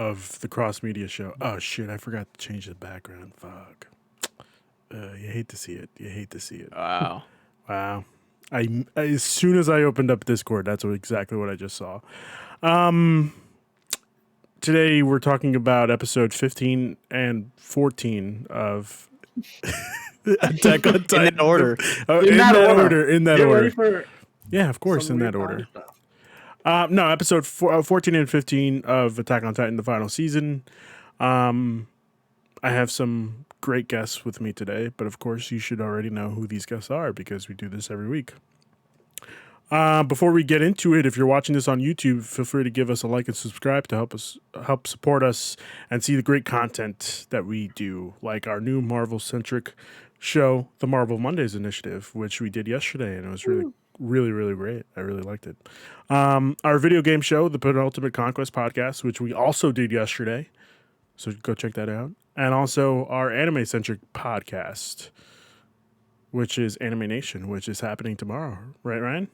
of the cross media show. Oh shit! I forgot to change the background. Fuck. You hate to see it. You hate to see it. Wow. Wow. I as soon as I opened up Discord, that's exactly what I just saw. Today we're talking about episode 15 and 14 of Attack on Titan. In that order. In that order. In that Get order. ready for Yeah, of course, some in that weird order. stuff. No, episode 14 and 15 of Attack on Titan, the final season. I have some great guests with me today, but of course you should already know who these guests are because we do this every week. Before we get into it, if you're watching this on YouTube, feel free to give us a like and subscribe to help support us and see the great content that we do, like our new Marvel-centric show, the Marvel Mondays Initiative, which we did yesterday, and it was really great. I really liked it. Our video game show, the Penultimate Conquest podcast, which we also did yesterday, so go check that out. And also our anime-centric podcast, which is Anime Nation, which is happening tomorrow. Right, Ryan?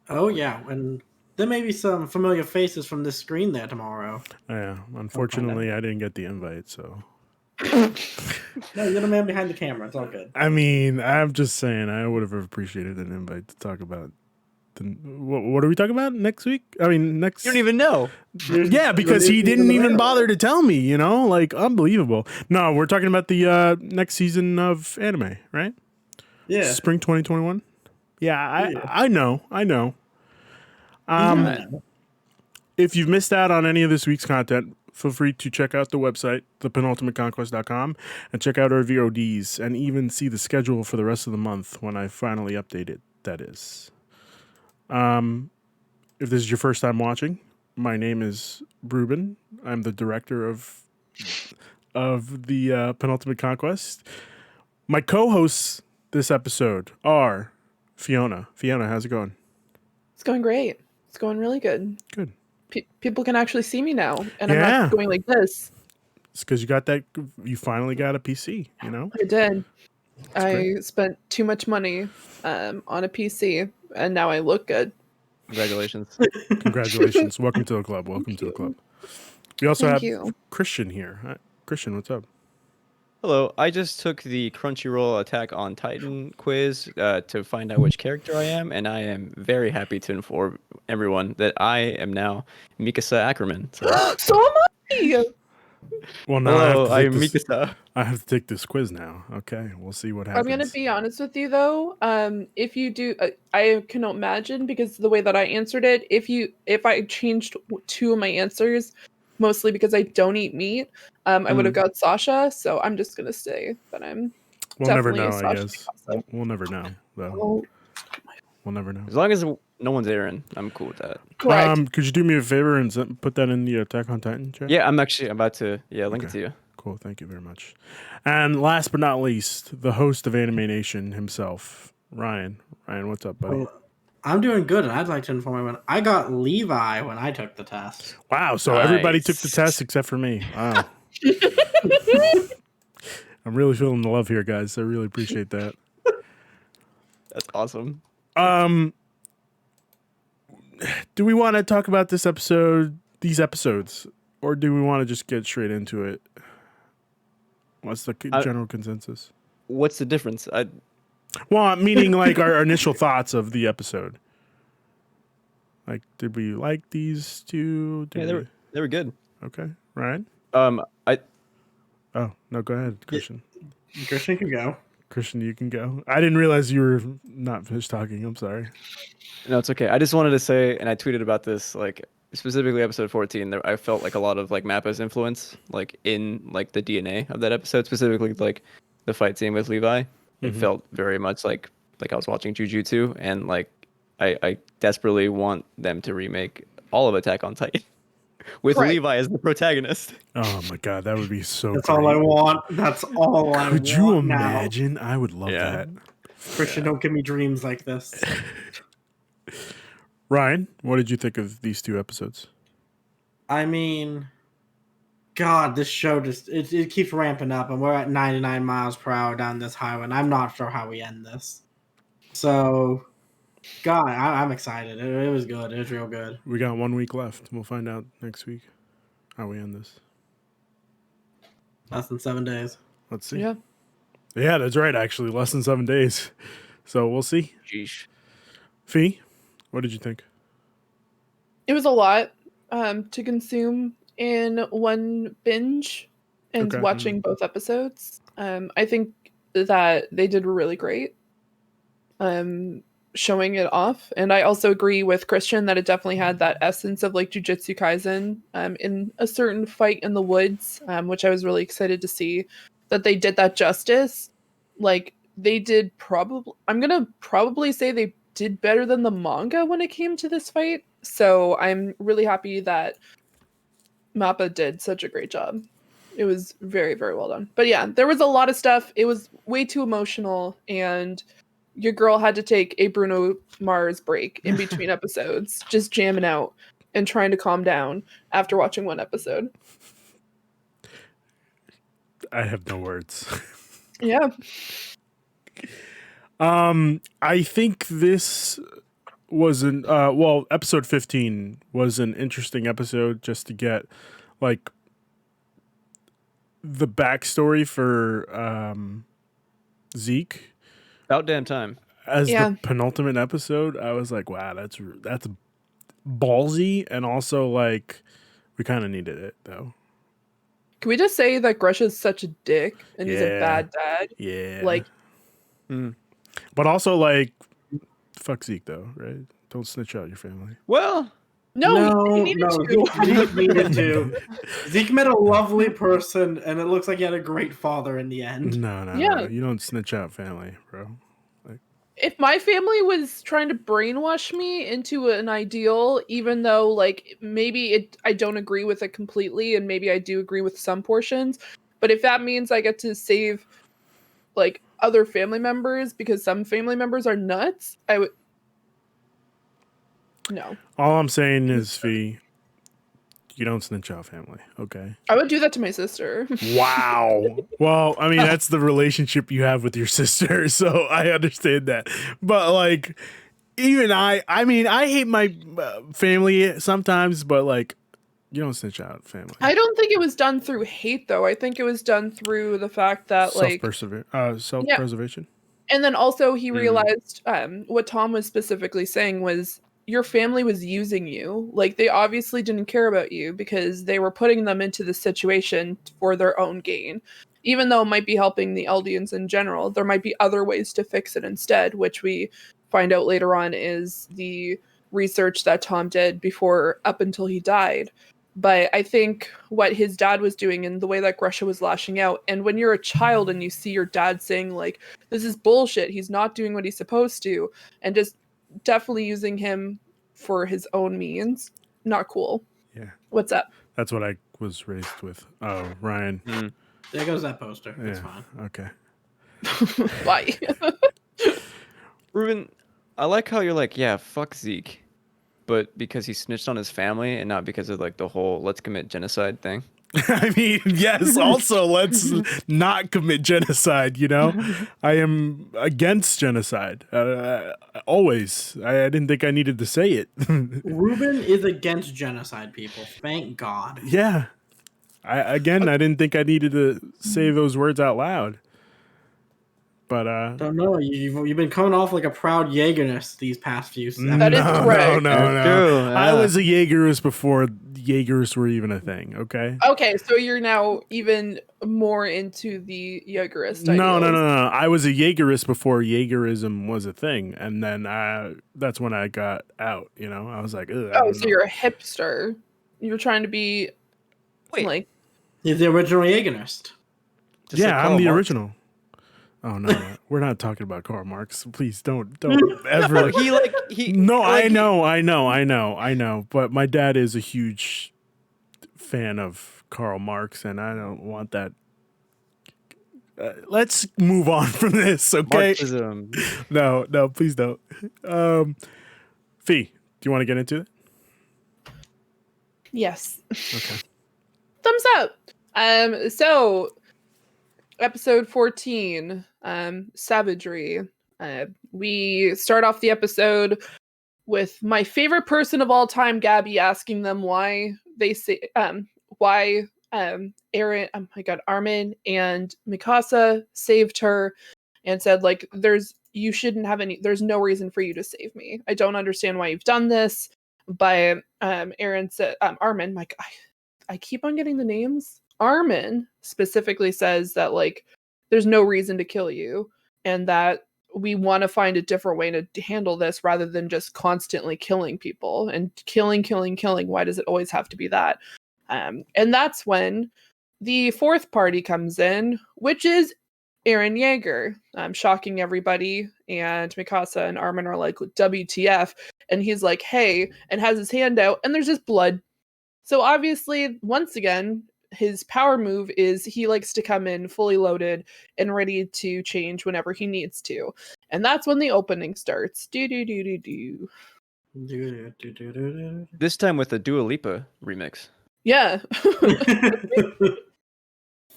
Oh yeah, and there may be some familiar faces from this screen there tomorrow. Yeah, unfortunately, I didn't get the invite, so. No, you're the man behind the camera. It's all good. I mean, I'm just saying, I would have appreciated an invite to talk about. What are we talking about next week? I mean, next. You don't even know. Yeah, because he didn't even bother to tell me. You know, like unbelievable. No, we're talking about the next season of anime, right? Yeah. Spring 2021. Yeah, I know. If you've missed out on any of this week's content, feel free to check out the website, thepenultimateconquest.com, and check out our VODs and even see the schedule for the rest of the month when I finally update it, that is. If this is your first time watching, my name is Ruben. I'm the director of the Penultimate Conquest. My co-hosts this episode are Fiona. Fiona, how's it going? It's going great. It's going really good. Good. People can actually see me now, and I'm Yeah. not going like this. It's because you finally got a PC, you know? I did. I great. spent too much money on a PC, and now I look good. Congratulations. Congratulations. Welcome to the club. Welcome to the club. We also Thank have you. Christian here. Hi, Christian, what's up? Hello. I just took the Crunchyroll Attack on Titan quiz to find out which character I am, and I am very happy to inform everyone that I am now Mikasa Ackerman. So, So am I! Well, now hello, I I'm have, to take Mikasa. I have to take this quiz now. Okay, we'll see what happens. I'm gonna be honest with you though. If you do, I can imagine because the way that I answered it, if I changed two of my answers, mostly because I don't eat meat, I would have got Sasha. So I'm just gonna say that I'm. We'll never definitely know, I Sasha guess. Mikasa. We'll never know, though. Oh, We'll never know. As long as no one's Eren, I'm cool with that. correct. Could you do me a favor and put that in the Attack on Titan chat? Yeah, I'm about to link it Okay. to you. Cool, thank you very much. And last but not least, the host of Anime Nation himself, Ryan. Ryan, what's up, buddy? Well, I'm doing good, and I'd like to inform everyone I got Levi when I took the test. Wow, so everybody took the Nice. test except for me. Wow. I'm really feeling the love here, guys. I really appreciate that. That's awesome. Do we want to talk about these episodes, or do we want to just get straight into it? What's the general consensus? What's the difference? Well, meaning like our initial thoughts of the episode. Like, did we like these two? They were good. Okay, Ryan? I Oh, no, go ahead, Christian. Christian can go. Christian, you can go. I didn't realize you were not finished talking. I'm sorry. No, it's okay. I just wanted to say, and I tweeted about this, like specifically episode 14. I felt like a lot of like Mappa's influence, like in like the DNA of that episode, specifically like the fight scene with Levi. It felt very much like I was watching Jujutsu, and like I desperately want them to remake all of Attack on Titan with Right. Levi as the protagonist. Oh my god, that would be so That's great. all I want. That's all I want. Could you now. imagine? I would love Yeah. that. Christian, don't give me dreams like this. Ryan, what did you think of these two episodes? I mean, God, this show just it keeps ramping up, and we're at 99 miles per hour down this highway, and I'm not sure how we end this. So, God, I'm excited. It was good. It was real good. We got 1 week left. We'll find out next week. how we end this. Less than 7 days. Let's see. Yeah. Yeah, that's right. Actually, less than 7 days. So we'll see. Jeez. Fee, what did you think? It was a lot to consume in one binge and Okay. watching both episodes. I think that they did really great showing it off. And I also agree with Christian that it definitely had that essence of like Jujutsu Kaisen in a certain fight in the woods, which I was really excited to see that they did that justice. Like they did I'm going to probably say they did better than the manga when it came to this fight. So I'm really happy that Mappa did such a great job. It was very, very well done. But yeah, there was a lot of stuff. It was way too emotional, and your girl had to take a Bruno Mars break in between episodes, just jamming out and trying to calm down after watching one episode. I have no words. Yeah. I think this was episode 15 was an interesting episode just to get like the backstory for Zeke. About damn time. As Yeah. the penultimate episode, I was like, wow, that's ballsy, and also like we kind of needed it though. Can we just say that Gresha's such a dick and he's a Yeah. bad dad? Yeah. Like, but also like fuck Zeke though, right? Don't snitch out your family. Well, no, he needed to. Zeke needed to. Zeke met a lovely person, and it looks like he had a great father in the end. No, Yeah. you don't snitch out family, bro. If my family was trying to brainwash me into an ideal, even though like maybe I don't agree with it completely, and maybe I do agree with some portions, but if that means I get to save like other family members because some family members are nuts, I would. No, All I'm saying is, Fee, you don't snitch out family, okay? I would do that to my sister. Wow. Well, I mean, that's the relationship you have with your sister, so I understand that. But like, even I mean, I hate my family sometimes, but like, you don't snitch out family. I don't think it was done through hate, though. I think it was done through the fact that like self-preservation. And then also he realized what Tom was specifically saying was your family was using you. Like they obviously didn't care about you because they were putting them into the situation for their own gain. Even though it might be helping the Eldians in general, there might be other ways to fix it instead, which we find out later on is the research that Tom did before up until he died. But I think what his dad was doing and the way that Gresha was lashing out, and when you're a child and you see your dad saying like, this is bullshit, he's not doing what he's supposed to, and just definitely using him for his own means, not cool. Yeah. What's up? That's what I was raised with. Oh, Ryan. There goes that poster. Yeah. That's fine. Okay. Why? Ruben, I like how you're like, yeah, fuck Zeke, but because he snitched on his family and not because of like the whole let's commit genocide thing. I mean, yes, also let's not commit genocide, you know? I am against genocide. Always. I didn't think I needed to say it. Ruben is against genocide, people. Thank God. Yeah. I didn't think I needed to say those words out loud. But Don't know. You've been coming off like a proud Jaegernist these past few episodes. That is correct. No. True, I yeah. was a Jaegerist before Jaegers were even a thing, okay? Okay, so you're now even more into the Jaegerist No. ideals. I was a Jaegerist before Jaegerism was a thing, and then that's when I got out, you know? I was like, ugh. I Oh, don't so know. you're a hipster. You're trying to be like He's the original Jaegernist. Just Yeah, like I'm Karl the Marx. original. Oh no, we're not talking about Karl Marx. Please don't ever. He No, like, I know. But my dad is a huge fan of Karl Marx, and I don't want that. Let's move on from this, okay? Marxism. No, please don't. Fee, do you want to get into it? yes. Okay. Thumbs up. So episode 14, Savagery. We start off the episode with my favorite person of all time, Gabby, asking them why they say why Eren, oh my god, Armin and Mikasa saved her and said like there's no reason for you to save me. I don't understand why you've done this. But Eren said Armin, my god, I keep on getting the names. Armin specifically says that like there's no reason to kill you and that we want to find a different way to handle this rather than just constantly killing people and killing. Why does it always have to be that? And that's when the fourth party comes in, which is Eren Yeager, shocking everybody. And Mikasa and Armin are like, WTF? And he's like, hey, and has his hand out, and there's just blood. So obviously, once again, his power move is he likes to come in fully loaded and ready to change whenever he needs to. And that's when the opening starts. Do do do do do. This time with the Dua Lipa remix. Yeah.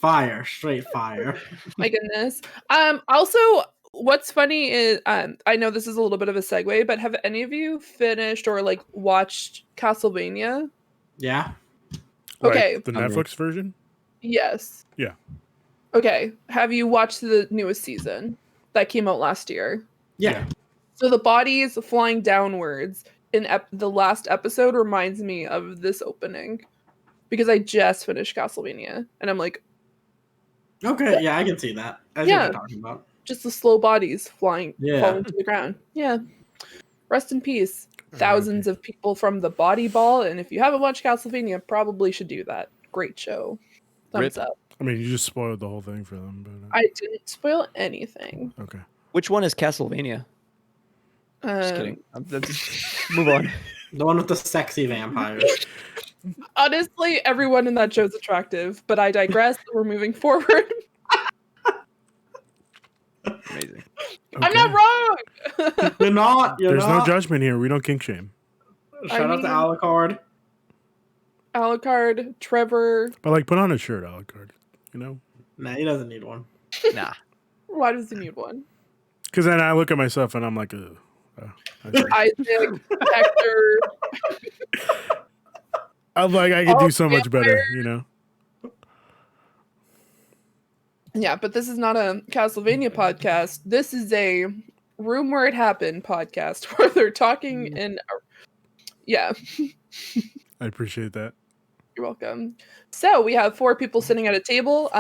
Fire, straight fire. My goodness. Also, what's funny is I know this is a little bit of a segue, but have any of you finished or like watched Castlevania? Yeah. Okay. Like the Netflix version? Yes. Yeah. Okay. Have you watched the newest season that came out last year? Yeah. So the bodies flying downwards in the last episode reminds me of this opening because I just finished Castlevania and I'm like, Okay, yeah, I can see that. I see what you're talking about. just the slow bodies falling to the ground. Yeah. Rest in peace. Thousands of people from the body ball, and if you haven't watched Castlevania, probably should do that. Great show. Thumbs up. I mean, you just spoiled the whole thing for them. But I didn't spoil anything. okay. Which one is Castlevania? Just kidding. Move on. The one with the sexy vampires. Honestly, everyone in that show's attractive, but I digress. We're moving forward. Amazing. Okay. I'm not wrong. You're not. There's no judgment here. We don't kink shame. Shout out to Alucard. Alucard, Trevor. But like, put on a shirt, Alucard. You know? Nah, he doesn't need one. Nah. Why does he need one? Because then I look at myself and I'm like, ugh. Isaac, Hector. I'm like, I could do so much better, you know? Yeah, but this is not a Castlevania podcast. This is a Room Where It Happened podcast where they're talking in. Yeah. I appreciate that. You're welcome. So we have 4 people sitting at a table.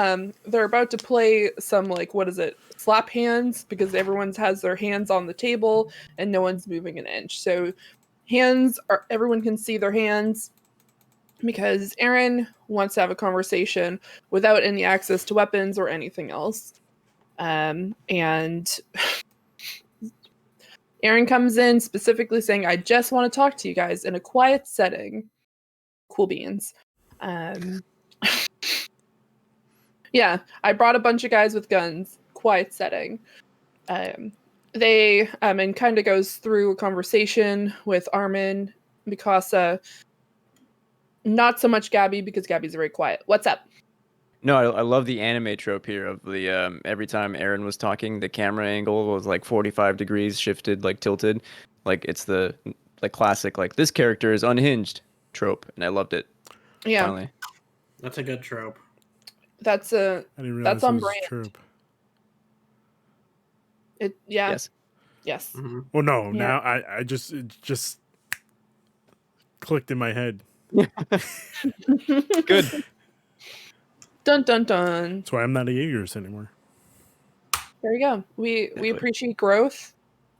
They're about to play some like what is it? Slap hands because everyone has their hands on the table and no one's moving an inch. So everyone can see their hands because Eren wants to have a conversation without any access to weapons or anything else. And Eren comes in specifically saying, I just want to talk to you guys in a quiet setting. Cool beans. Yeah, I brought a bunch of guys with guns. Quiet setting. They and kind of goes through a conversation with Armin, Mikasa. Not so much Gabby because Gabby's very quiet. What's up? No, I love the anime trope here of the every time Eren was talking, the camera angle was like 45 degrees shifted, like tilted. Like it's the like classic like this character is unhinged trope, and I loved it. Yeah. Finally. That's a good trope. That's I didn't realize that's on it was a brand. trope. Yes. Mm-hmm. Well, no, Yeah. now it just clicked in my head. Good. Dun dun dun. That's why I'm not a Jaegers anymore. There you go. We appreciate growth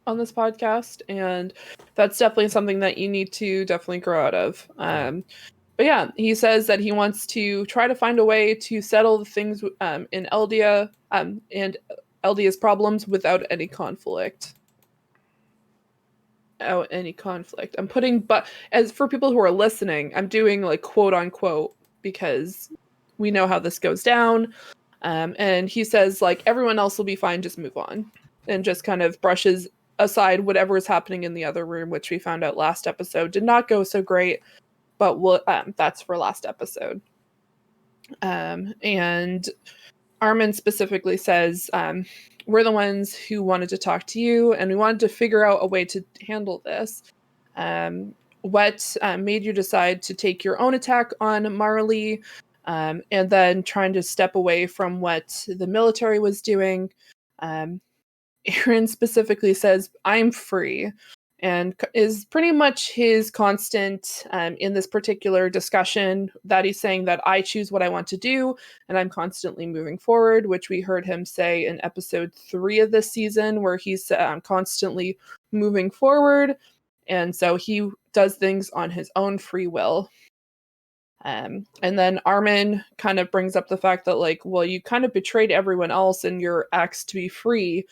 on this podcast, and that's definitely something that you need to definitely grow out of. But yeah, he says that he wants to try to find a way to settle the things in Eldia and Eldia's problems without any conflict. I'm putting, but as for people who are listening, I'm doing like quote unquote because we know how this goes down. And he says like everyone else will be fine, just move on, and just kind of brushes aside whatever is happening in the other room, which we found out last episode did not go so great. But that's for last episode. And Armin specifically says, we're the ones who wanted to talk to you, and we wanted to figure out a way to handle this. what made you decide to take your own attack on Marley, and then trying to step away from what the military was doing. Eren specifically says, "I'm free," and is pretty much his constant in this particular discussion, that he's saying that I choose what I want to do and I'm constantly moving forward, which we heard him say in episode 3 of this season, where he's constantly moving forward. And so he does things on his own free will. And then Armin kind of brings up the fact that, like, well, you kind of betrayed everyone else in your acts to be free.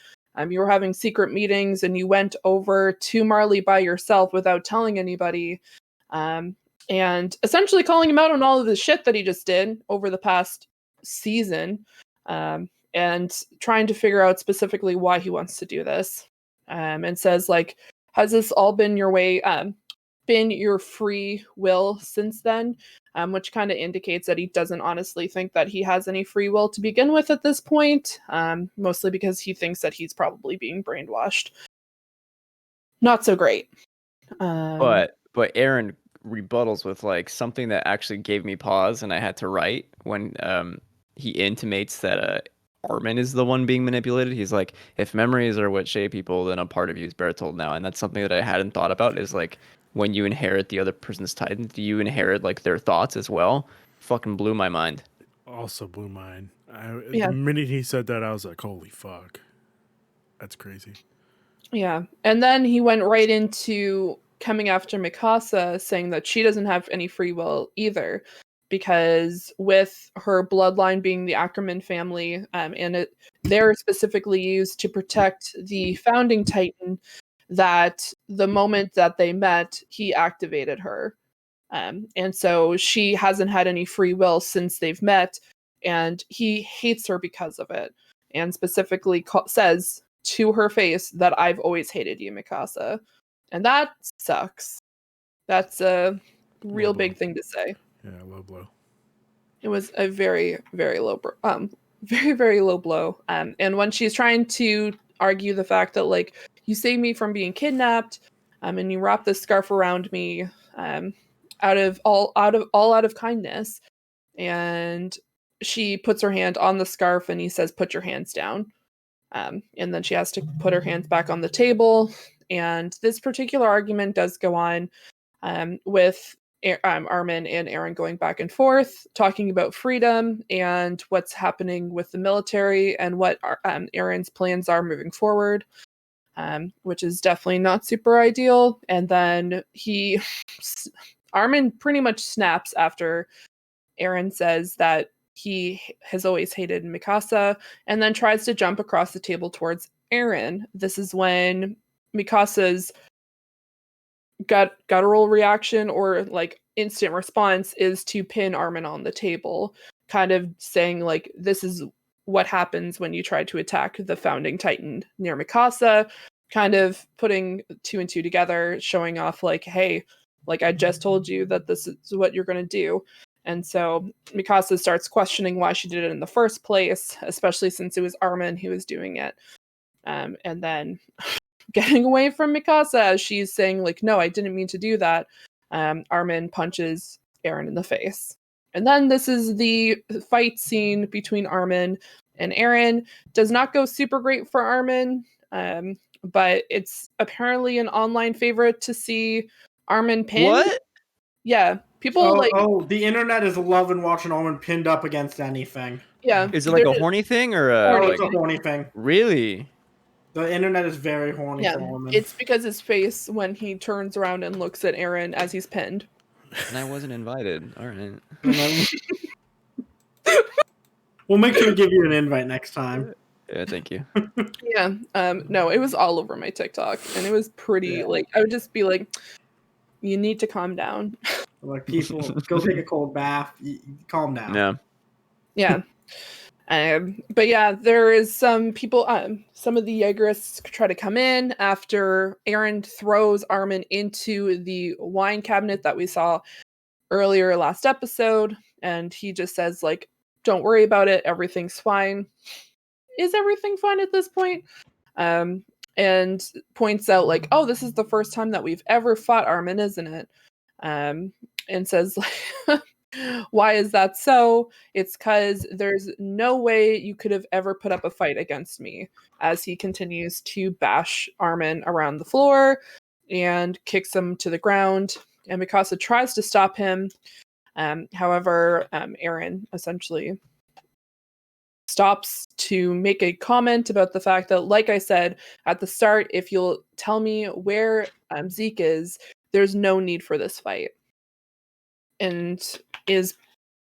You were having secret meetings and you went over to Marley by yourself without telling anybody. And essentially calling him out on all of the shit that he just did over the past season. And trying to figure out specifically why he wants to do this. And says, like, has this all been your way, been your free will since then? Which kind of indicates that he doesn't honestly think that he has any free will to begin with at this point, mostly because he thinks that he's probably being brainwashed. Not so great. But Eren rebuttals with like something that actually gave me pause, and I had to write when he intimates that Armin is the one being manipulated. He's like, if memories are what shape people, then a part of you is Bertold now, and that's something that I hadn't thought about. Is like, when you inherit the other person's titan, do you inherit like their thoughts as well? Fucking blew my mind. Also blew mine. Yeah. The minute he said that, I was like, holy fuck. That's crazy. Yeah. And then he went right into coming after Mikasa, saying that she doesn't have any free will either, because with her bloodline being the Ackerman family, they're specifically used to protect the founding titan, that the moment that they met, he activated her. And so she hasn't had any free will since they've met, and he hates her because of it, and specifically says to her face that I've always hated you, Mikasa. And that sucks. That's a real big thing to say. Yeah, low blow. It was a very, very low, very, very low blow. And when she's trying to argue the fact that, like, you saved me from being kidnapped, and you wrap this scarf around me, out of kindness, and she puts her hand on the scarf, and he says, "Put your hands down." And then she has to put her hands back on the table. And this particular argument does go on, with Armin and Eren going back and forth, talking about freedom and what's happening with the military and what Eren's plans are moving forward, which is definitely not super ideal. And then Armin pretty much snaps after Eren says that he has always hated Mikasa, and then tries to jump across the table towards Eren. This is when Mikasa's guttural reaction, or like instant response, is to pin Armin on the table, kind of saying, like, this is what happens when you try to attack the founding titan near Mikasa, kind of putting 2 and 2 together, showing off, like, hey, like, I just told you that this is what you're going to do. And so Mikasa starts questioning why she did it in the first place, especially since it was Armin who was doing it. And then getting away from Mikasa as she's saying, like, no, I didn't mean to do that. Armin punches Eren in the face. And then this is the fight scene between Armin and Eren. Does not go super great for Armin, but it's apparently an online favorite to see Armin pinned. What? Yeah. People the internet is loving watching Armin pinned up against anything. Yeah. Is it like a horny thing or It's a horny thing. Really? The internet is very horny for Armin. It's because his face when he turns around and looks at Eren as he's pinned. And I wasn't invited. All right. We'll make sure to give you an invite next time. Yeah, thank you. Yeah. No, it was all over my TikTok, and it was pretty, like, I would just be like, you need to calm down. Like, people, go take a cold bath. Calm down. Yeah. Yeah. But yeah, there is some people, some of the Jaegerists try to come in after Eren throws Armin into the wine cabinet that we saw earlier last episode, and he just says, like, don't worry about it, everything's fine. Is everything fine at this point? and points out like, oh, this is the first time that we've ever fought Armin, isn't it? And says like, why is that so? It's because there's no way you could have ever put up a fight against me, as he continues to bash Armin around the floor and kicks him to the ground. And Mikasa tries to stop him. However, Eren essentially stops to make a comment about the fact that, like I said at the start, if you'll tell me where Zeke is, there's no need for this fight. And is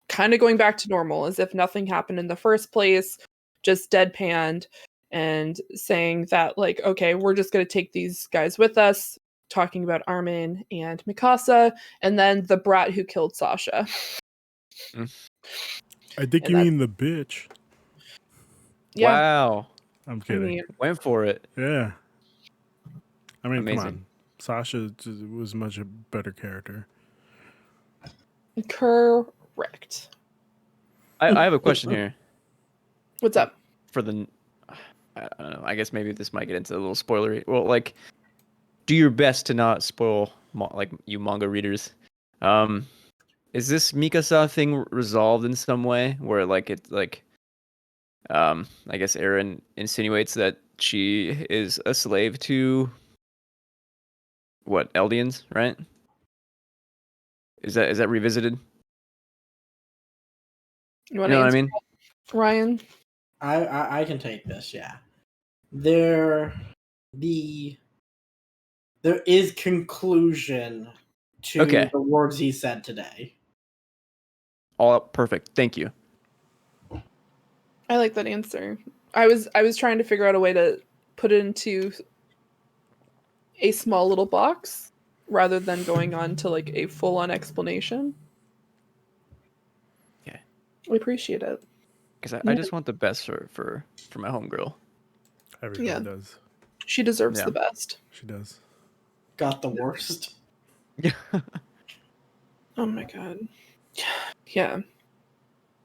kind of going back to normal, as if nothing happened in the first place, just deadpanned, and saying that, like, okay, we're just going to take these guys with us, talking about Armin and Mikasa, and then the brat who killed Sasha. I think And you mean the bitch. Yeah, Wow. I'm I kidding. mean, Went for it. Yeah. I mean, come Amazing. on. Sasha was much a better character. correct. I have a question here What's up? for the. I don't know. I guess maybe this might get into a little spoilery. Well, like, do your best to not spoil, like, you manga readers. Is this Mikasa thing resolved in some way where, like, it's like, I guess Eren insinuates that she is a slave to what, Eldians, right? Is that revisited? You You want know to what I answer, mean? Ryan? I can take this. Yeah, there is conclusion to Okay. the words he said today. All perfect. Thank you. I like that answer. I was trying to figure out a way to put it into a small little box rather than going on to like a full-on explanation. Yeah. We appreciate it. Because I Yeah. just want the best for my homegirl. Everybody Yeah. does. She deserves Yeah. the best. She does. Got the worst. Yeah. Oh my god. Yeah.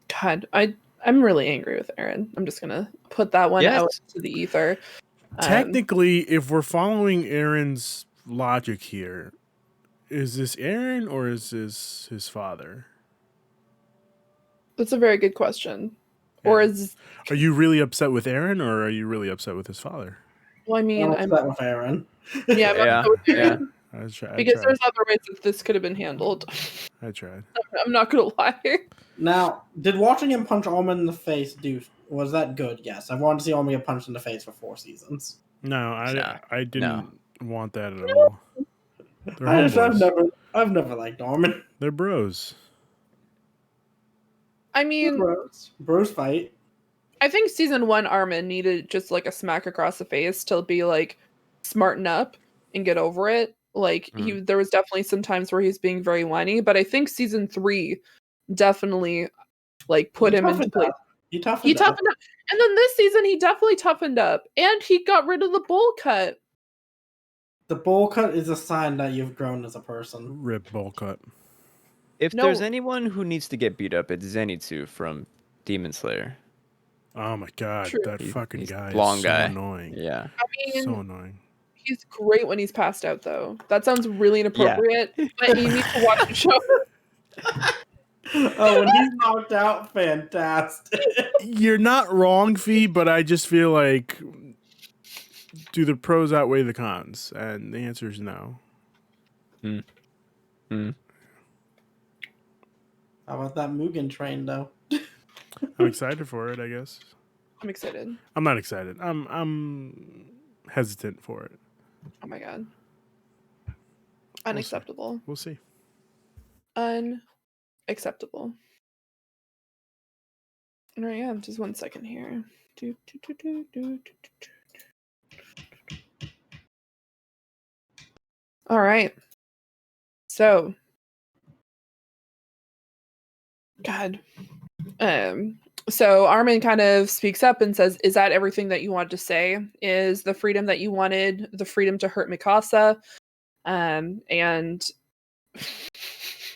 God, I'm really angry with Eren. I'm just gonna put that one Yes. out to the ether. Technically, if we're following Aaron's logic here, is this Aaron or is this his father? That's a very good question. Or Yeah. is Are you really upset with Aaron or are you really upset with his father? well, I mean, I'm upset with Aaron. yeah, I'm Yeah. upset with Yeah. Eren I because tried. there's other ways that this could have been handled. I tried. I'm not gonna lie. Now, did watching him punch Armin in the face was that good? Yes, I've wanted to see Armin get punched in the face for 4 seasons. No, Nah, I didn't want that at all. They're I've never liked Armin. They're bros. I mean, Bros fight. I think season 1 Armin needed just like a smack across the face to be like smarten up and get over it. Like there was definitely some times where he's being very whiny, but I think season 3 definitely like put him into place. He toughened up. And then this season he definitely toughened up and he got rid of the bowl cut. The bowl cut is a sign that you've grown as a person. Rip bowl cut. If there's anyone who needs to get beat up, it's Zenitsu from Demon Slayer. Oh my god, True. that fucking He's guy long is so guy. annoying. Yeah. I mean, So annoying. he's great when he's passed out, though. That sounds really inappropriate, but you need to watch the show. Oh, when he's knocked out, fantastic. You're not wrong, Fee, but I just feel like, do the pros outweigh the cons? And the answer is no. How about that Mugen train, though? I'm excited for it, I guess. I'm excited. I'm not excited. I'm hesitant for it. Oh my god. Unacceptable. We'll see. Unacceptable. All right, yeah, just 1 second here. All right. So, God. So Armin kind of speaks up and says, is that everything that you wanted to say? Is the freedom that you wanted the freedom to hurt Mikasa? And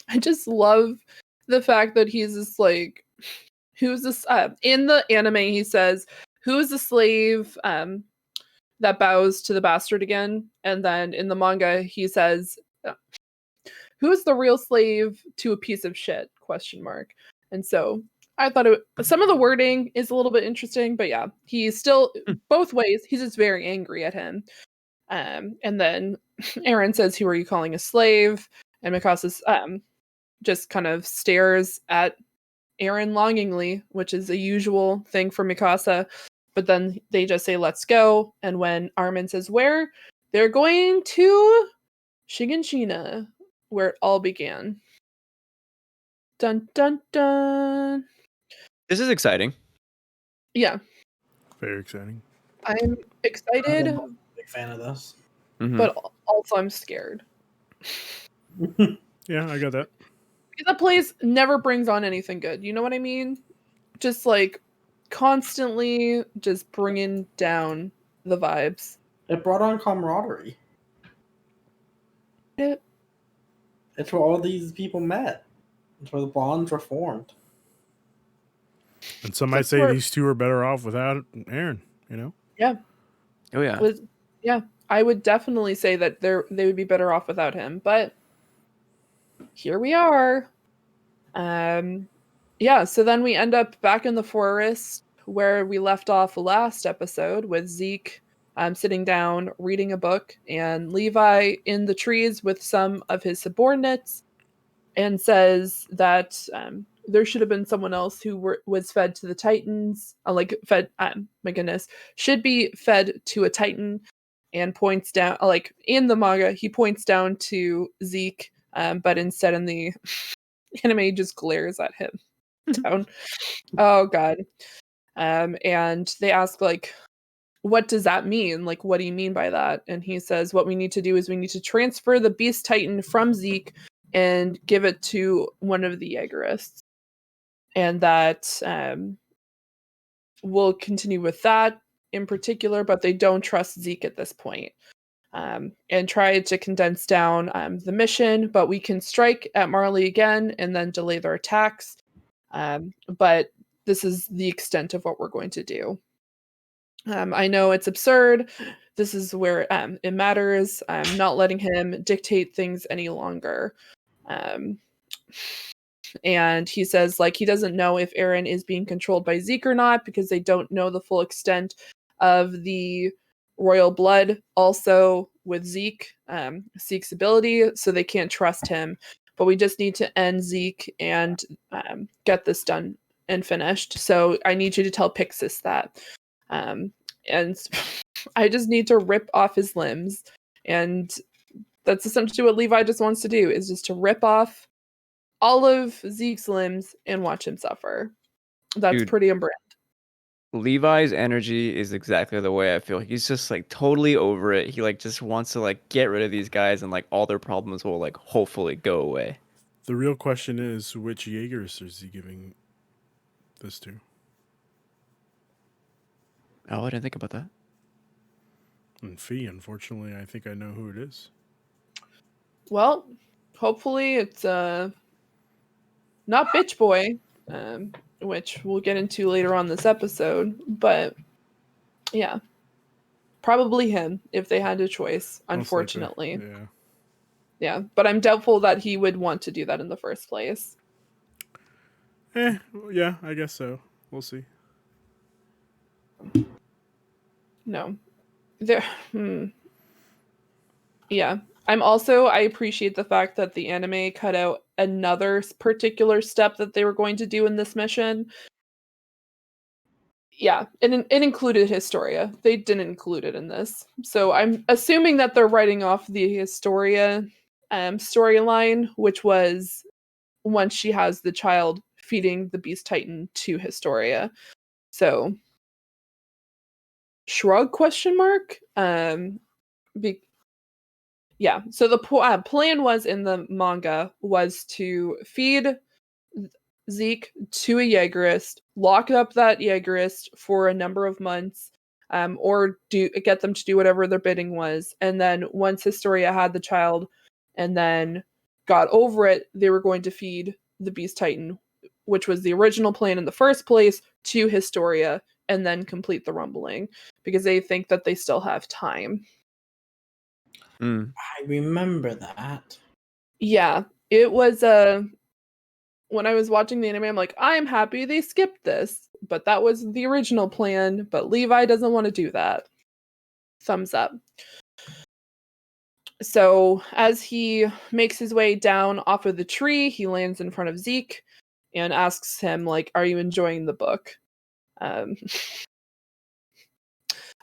I just love the fact that he's just like, who's this? In the anime, he says, who is the slave that bows to the bastard again. And then in the manga, he says, "Who's the real slave to a piece of shit?" Question mark. And so I thought some of the wording is a little bit interesting, but yeah, he's still both ways. He's just very angry at him. And then Eren says, "Who are you calling a slave?" And Mikasa just kind of stares at Eren longingly, which is a usual thing for Mikasa. But then they just say, "Let's go." And when Armin says where, they're going to Shiganshina, where it all began. Dun dun dun. This is exciting. Yeah, Very exciting. I'm excited, I'm a big fan of this. Mhm. but also I'm scared. Yeah, I got that. Because that place never brings on anything good. You know what I mean? Just like constantly just bringing down the vibes. It brought on camaraderie. It, It's where all these people met. It's where the bonds were formed. And some might That's say where- these two are better off without Eren, you know? yeah, Oh yeah. I would definitely say that they would be better off without him. But here we are. Yeah, so then we end up back in the forest where we left off last episode with Zeke sitting down reading a book and Levi in the trees with some of his subordinates, and says that there should have been someone else who was fed to the Titans, my goodness, should be fed to a Titan, and points down, like in the manga, he points down to Zeke, but instead in the anime he just glares at him down. Oh god. And they ask like, what does that mean? Like, what do you mean by that? And he says, what we need to do is we need to transfer the Beast Titan from Zeke and give it to one of the Jaegerists. And that we'll continue with that in particular, but they don't trust Zeke at this point. And try to condense down the mission, but we can strike at Marley again and then delay their attacks. But this is the extent of what we're going to do. I know it's absurd. This is where it matters. I'm not letting him dictate things any longer. And he says, like, he doesn't know if Eren is being controlled by Zeke or not because they don't know the full extent of the royal blood also with Zeke, Zeke's ability, so they can't trust him. But we just need to end Zeke and get this done and finished. So I need you to tell Pixis that. And I just need to rip off his limbs. And that's essentially what Levi just wants to do, is just to rip off all of Zeke's limbs and watch him suffer. That's Dude. pretty on brand. Levi's energy is exactly the way I feel. He's just like totally over it. He like just wants to like get rid of these guys and like all their problems will like hopefully go away. The real question is, which Jaegers is he giving this to? Oh, I didn't think about that. And Fee, unfortunately, I think I know who it is. Well, hopefully it's not Bitch Boy, which we'll get into later on this episode. But yeah, probably him if they had a choice, Most unfortunately. likely, yeah. Yeah, but I'm doubtful that he would want to do that in the first place. Yeah, I guess so. We'll see. No. There Yeah. I appreciate the fact that the anime cut out another particular step that they were going to do in this mission. Yeah, it included Historia. They didn't include it in this. So I'm assuming that they're writing off the Historia storyline, which was once she has the child feeding the Beast Titan to Historia. So shrug question mark? Yeah, so the plan was in the manga was to feed Zeke to a Jaegerist, lock up that Jaegerist for a number of months, or get them to do whatever their bidding was. And then once Historia had the child and then got over it, they were going to feed the Beast Titan, which was the original plan in the first place, to Historia and then complete the rumbling because they think that they still have time. Mm. I remember that. Yeah, it was when I was watching the anime, I'm like, I'm happy they skipped this, but that was the original plan. But Levi doesn't want to do that. Thumbs up. So as he makes his way down off of the tree, he lands in front of Zeke and asks him, like, are you enjoying the book?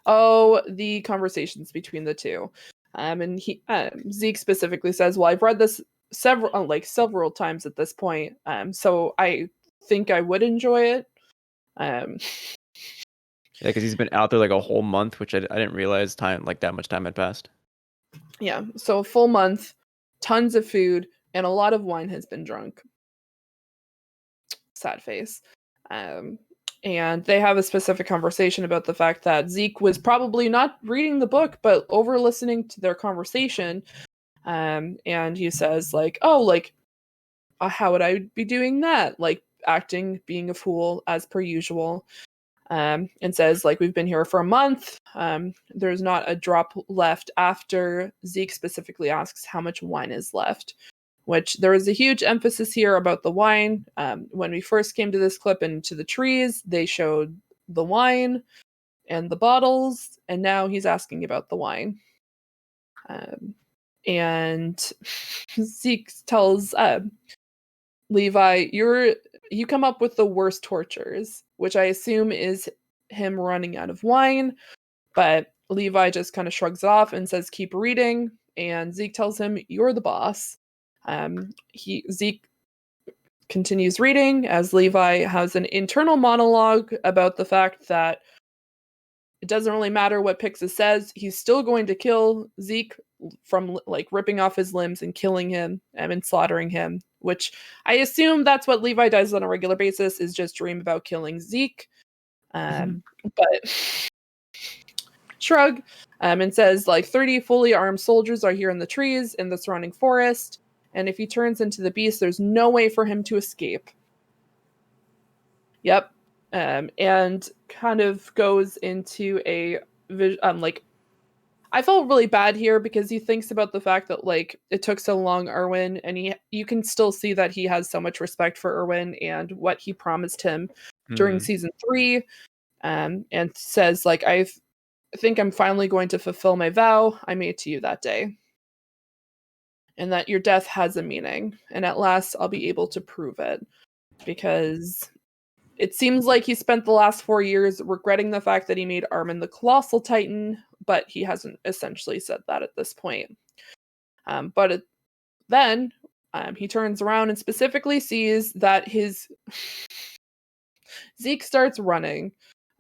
The conversations between the two. And Zeke specifically says, well, I've read this several times at this point. So I think I would enjoy it. Yeah, because he's been out there like a whole month, which I didn't realize that much time had passed. Yeah, so a full month, tons of food, and a lot of wine has been drunk. Sad face. And they have a specific conversation about the fact that Zeke was probably not reading the book, but over listening to their conversation. And he says, like, oh, like, how would I be doing that? Like, acting, being a fool as per usual. And says, like, we've been here for a month. There's not a drop left after Zeke specifically asks how much wine is left, which there is a huge emphasis here about the wine. When we first came to this clip and to the trees, they showed the wine and the bottles, and now he's asking about the wine. And Zeke tells Levi, you come up with the worst tortures, which I assume is him running out of wine, but Levi just kind of shrugs off and says, keep reading, and Zeke tells him, you're the boss. Zeke continues reading as Levi has an internal monologue about the fact that it doesn't really matter what Pixis says, he's still going to kill Zeke from like ripping off his limbs and killing him and slaughtering him, which I assume that's what Levi does on a regular basis, is just dream about killing Zeke. But shrug, and says, like, 30 fully armed soldiers are here in the trees in the surrounding forest, and if he turns into the beast, there's no way for him to escape. Yep. And kind of goes into a like, I felt really bad here because he thinks about the fact that, like, it took so long, Erwin, and you can still see that he has so much respect for Erwin and what he promised him during season 3, and says, like, I think I'm finally going to fulfill my vow I made to you that day, and that your death has a meaning, and at last I'll be able to prove it, because it seems like he spent the last 4 years regretting the fact that he made Armin the Colossal Titan, but he hasn't essentially said that at this point. Then he turns around and specifically sees that Zeke starts running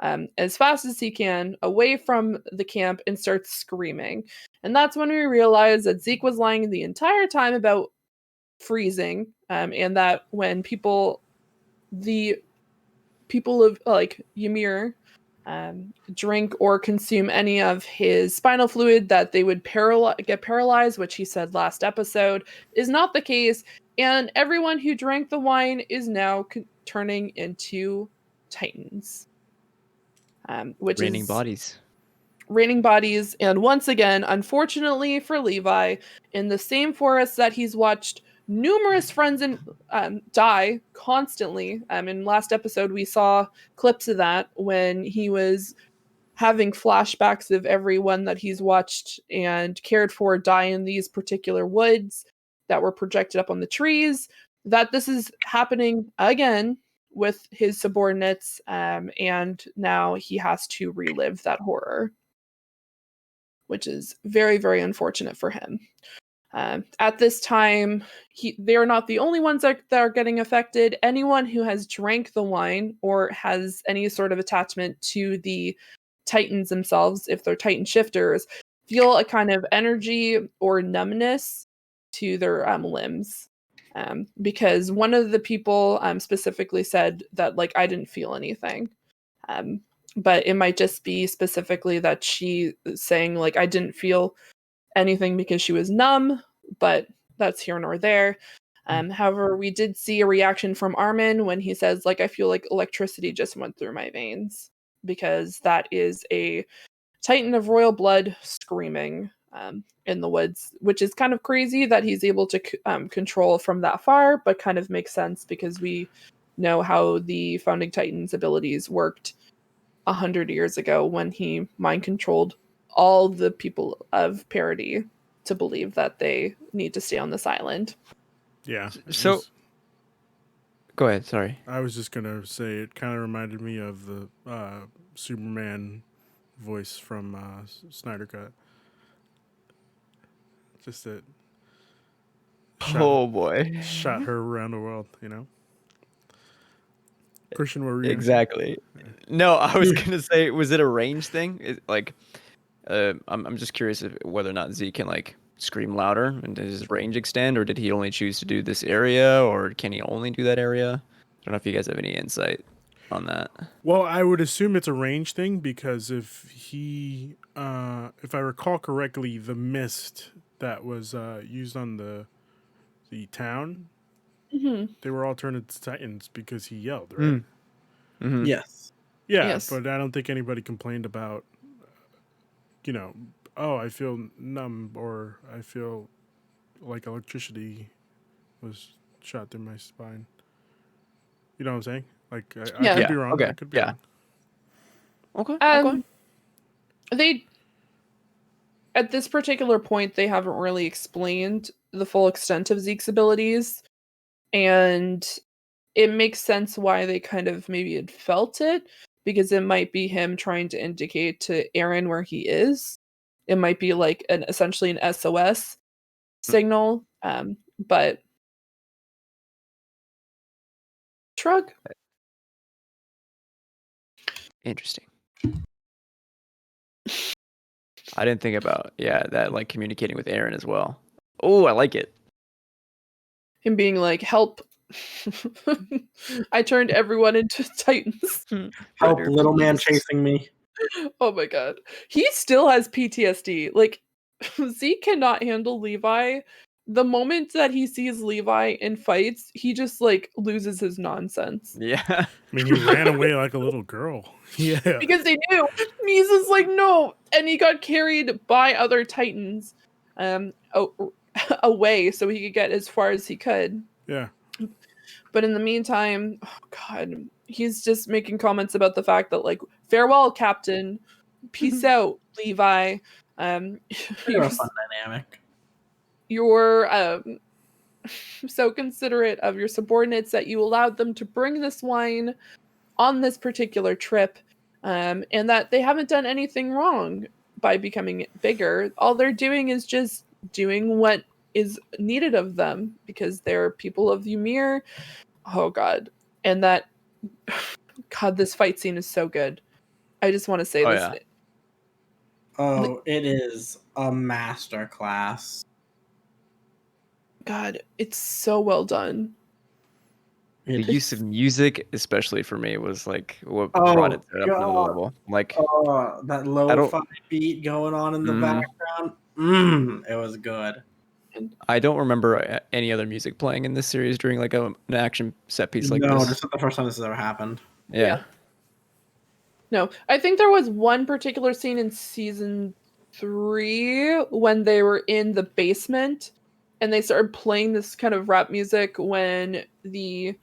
as fast as he can away from the camp and starts screaming. And that's when we realize that Zeke was lying the entire time about freezing, and that when the people of, like, Ymir drink or consume any of his spinal fluid, that they would get paralyzed, which he said last episode is not the case, and everyone who drank the wine is now turning into titans, which Raining is bodies. raining bodies. And once again, unfortunately for Levi, in the same forest that he's watched numerous friends die constantly. In last episode, we saw clips of that when he was having flashbacks of everyone that he's watched and cared for die in these particular woods that were projected up on the trees. That this is happening again with his subordinates, and now he has to relive that horror, which is very, very unfortunate for him. At this time, they're not the only ones that are getting affected. Anyone who has drank the wine or has any sort of attachment to the Titans themselves, if they're Titan shifters, feel a kind of energy or numbness to their limbs. Because one of the people specifically said that, like, I didn't feel anything. But it might just be specifically that she saying, like, I didn't feel anything because she was numb, but that's here nor there. However, we did see a reaction from Armin when he says, like, I feel like electricity just went through my veins. because that is a Titan of royal blood screaming in the woods, which is kind of crazy that he's able to control from that far, but kind of makes sense because we know how the Founding Titans' abilities worked 100 years ago when he mind controlled all the people of Parity to believe that they need to stay on this island. Yeah. So, go ahead. Sorry. I was just gonna say it kind of reminded me of the Superman voice from Snyder Cut. Just that Oh boy. shot her around the world, you know. Christian, what were you gonna say? Exactly. No, I was gonna say, was it a range thing? I'm just curious whether or not Zeke can like scream louder, and does his range extend, or did he only choose to do this area, or can he only do that area? I don't know if you guys have any insight on that. Well, I would assume it's a range thing because if I recall correctly, the mist that was used on the town, Mm-hmm. they were all turned into Titans because he yelled, right? Mm-hmm. Yes. Yeah, Yes. but I don't think anybody complained about, oh, I feel numb or I feel like electricity was shot through my spine. You know what I'm saying? Like, I Yeah. could Yeah. be wrong. Okay. I could be Yeah. wrong. Okay. Okay. They at this particular point they haven't really explained the full extent of Zeke's abilities, and it makes sense why they kind of maybe had felt it, because it might be him trying to indicate to Eren where he is. It might be like essentially an SOS signal, but shrug. Interesting. I didn't think about that, like communicating with Eren as well. Oh, I like it. Him being like, help. I turned everyone into Titans. Help, Predator, little man please. chasing me. Oh my god. He still has PTSD. Like, Zeke cannot handle Levi. The moment that he sees Levi in fights, he just like loses his nonsense. Yeah. I mean, he ran away like a little girl. Yeah. Because they knew. Misa's like, no. And he got carried by other Titans away so he could get as far as he could. Yeah. But in the meantime, oh god, he's just making comments about the fact that like, farewell, Captain. Peace out, Levi. They're You're, a fun dynamic. you're so considerate of your subordinates that you allowed them to bring this wine on this particular trip, and that they haven't done anything wrong by becoming bigger. All they're doing is just doing what is needed of them because they're people of Ymir. Oh god. And that god, this fight scene is so good. I just want to say Oh this. yeah. Oh, it is a masterclass. God, it's so well done. The use of music, especially for me, was like what Oh, brought it up another God. level. Like, Oh, that I lo-fi don't- beat going on in the Mhm. background. It was good. I don't remember any other music playing in this series during like an action set piece like No, this. this is the first time this has ever happened. Yeah. No, I think there was one particular scene in season 3 when they were in the basement and they started playing this kind of rap music when the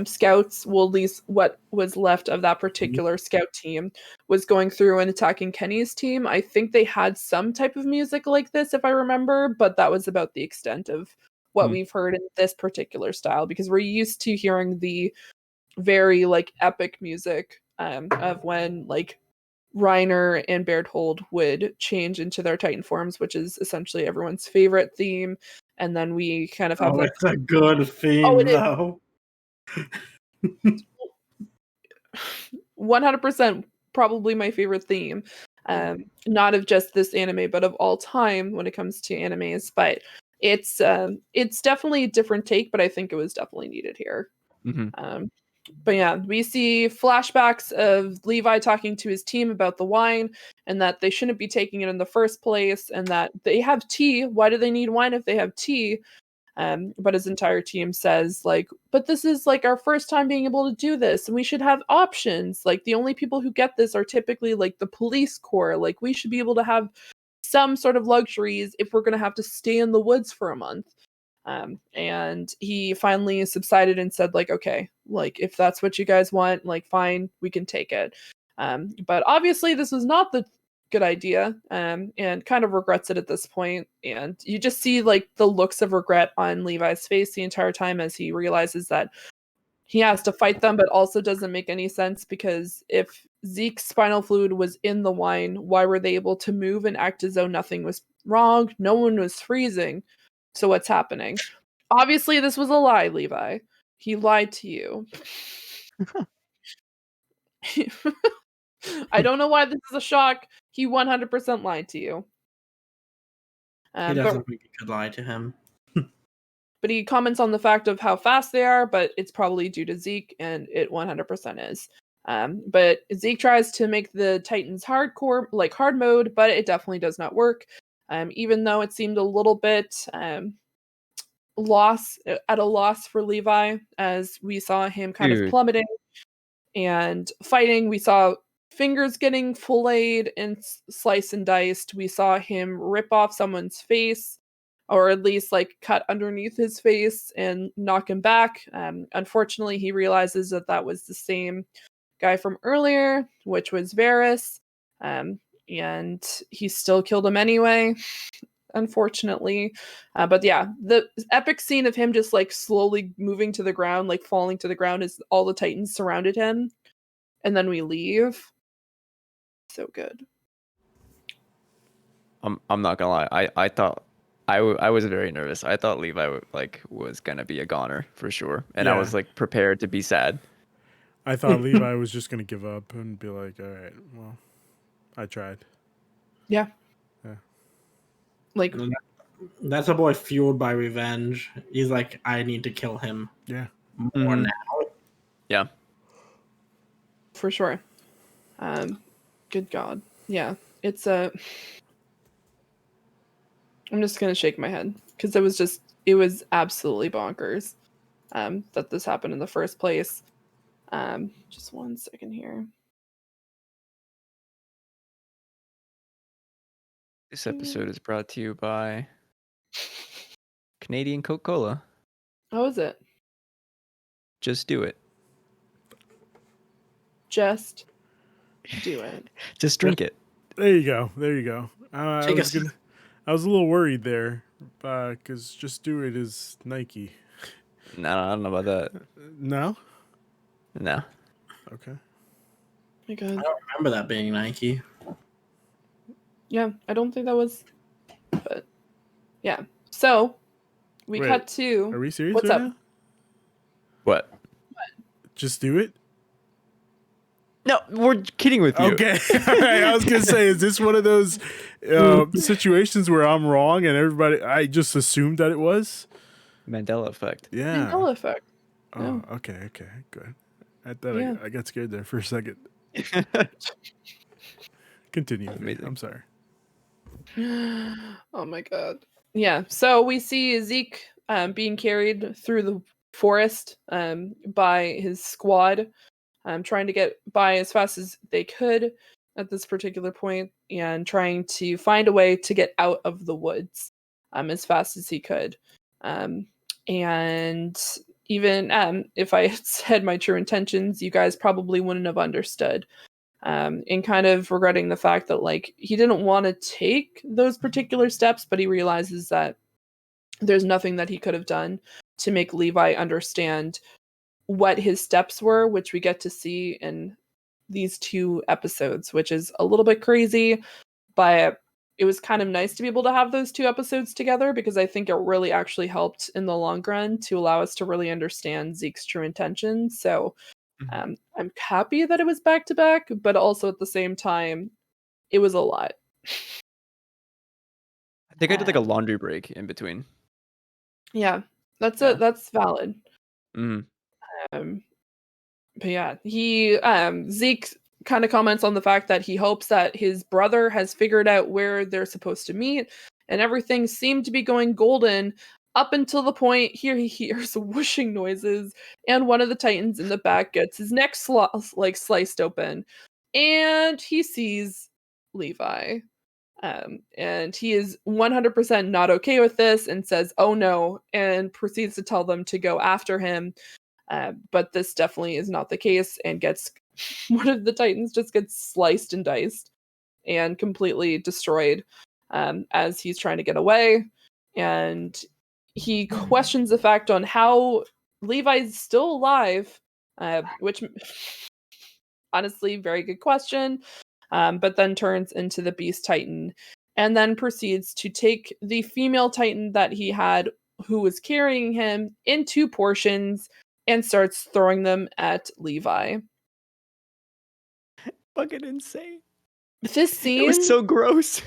scouts, well, at least what was left of that particular scout team, was going through and attacking Kenny's team. I think they had some type of music like this, if I remember, but that was about the extent of what we've heard in this particular style, because we're used to hearing the very like epic music of when like Reiner and Berthold would change into their Titan forms, which is essentially everyone's favorite theme. And then we kind of have Oh, like, it's a good theme, it is. though. 100% probably my favorite theme. Not of just this anime, but of all time when it comes to animes. But it's definitely a different take, but I think it was definitely needed here. Mm-hmm. But yeah, we see flashbacks of Levi talking to his team about the wine and that they shouldn't be taking it in the first place and that they have tea. Why do they need wine if they have tea? But his entire team says, like, but this is like our first time being able to do this, and we should have options. Like, the only people who get this are typically like the police corps. Like, we should be able to have some sort of luxuries if we're going to have to stay in the woods for a month. And he finally subsided and said, like, okay, like, if that's what you guys want, like, fine, we can take it. But obviously this was not the good idea, and kind of regrets it at this point. And you just see like the looks of regret on Levi's face the entire time as he realizes that he has to fight them, but also doesn't make any sense, because if Zeke's spinal fluid was in the wine, why were they able to move and act as though nothing was wrong? No one was freezing. So what's happening? Obviously, this was a lie, Levi. He lied to you. I don't know why this is a shock. He 100% lied to you. He doesn't think you could lie to him. But he comments on the fact of how fast they are, but it's probably due to Zeke, and it 100% is. But Zeke tries to make the Titans hardcore, like hard mode, but it definitely does not work. Even though it seemed a little bit at a loss for Levi, as we saw him kind of plummeting and fighting. We saw fingers getting filleted and sliced and diced. We saw him rip off someone's face, or at least like cut underneath his face and knock him back. Unfortunately, he realizes that that was the same guy from earlier, which was Varys, and he still killed him anyway, unfortunately. But yeah, the epic scene of him just like slowly moving to the ground, like falling to the ground as all the Titans surrounded him, and then we leave. So good. I'm not gonna lie. I thought I was very nervous. I thought Levi was gonna be a goner for sure, and I was like prepared to be sad. I thought Levi was just gonna give up and be like, "All right, well, I tried." Yeah. Like, that's a boy fueled by revenge. He's like, I need to kill him. Yeah. More now. Yeah. For sure. Good God. Yeah. It's a. I'm just gonna shake my head because it was absolutely bonkers that this happened in the first place. Just 1 second here. This episode is brought to you by Canadian Coca-Cola. How is it? Just do it. Just do it. Just drink it. There you go. I was a little worried there, because Just Do It is Nike. No, I don't know about that. No? No. Okay. My God. I don't remember that being Nike. Yeah, I don't think that was. But yeah. So we Wait, cut to. Are we serious What's right up? now? What? Just Do It? No, we're kidding with you. Okay. All right. I was going to say, is this one of those situations where I'm wrong and I just assumed that it was? Mandela effect. Yeah. Mandela effect. Oh, No. okay. Good. I thought Yeah. I got scared there for a second. Continue. Amazing. I'm sorry. Oh my God. Yeah. So we see Zeke being carried through the forest by his squad, trying to get by as fast as they could at this particular point, and trying to find a way to get out of the woods as fast as he could. And even if I had said my true intentions, you guys probably wouldn't have understood. And kind of regretting the fact that like he didn't want to take those particular steps, but he realizes that there's nothing that he could have done to make Levi understand what his steps were, which we get to see in these 2 episodes, which is a little bit crazy, but it was kind of nice to be able to have those 2 episodes together, because I think it really actually helped in the long run to allow us to really understand Zeke's true intentions. So I'm happy that it was back to back, but also at the same time, it was a lot. I think I did like a laundry break in between. Yeah, that's valid. But yeah, Zeke kind of comments on the fact that he hopes that his brother has figured out where they're supposed to meet, and everything seemed to be going golden up until the point here he hears whooshing noises, and one of the Titans in the back gets his neck sliced open, and he sees Levi. And he is 100% not okay with this and says, "Oh no," and proceeds to tell them to go after him. But this definitely is not the case, and gets one of the Titans just gets sliced and diced and completely destroyed as he's trying to get away. And he questions the fact on how Levi's still alive, which honestly, very good question. But then turns into the Beast Titan and then proceeds to take the female Titan that he had, who was carrying him, into portions and starts throwing them at Levi. Fucking insane. This scene It was so gross.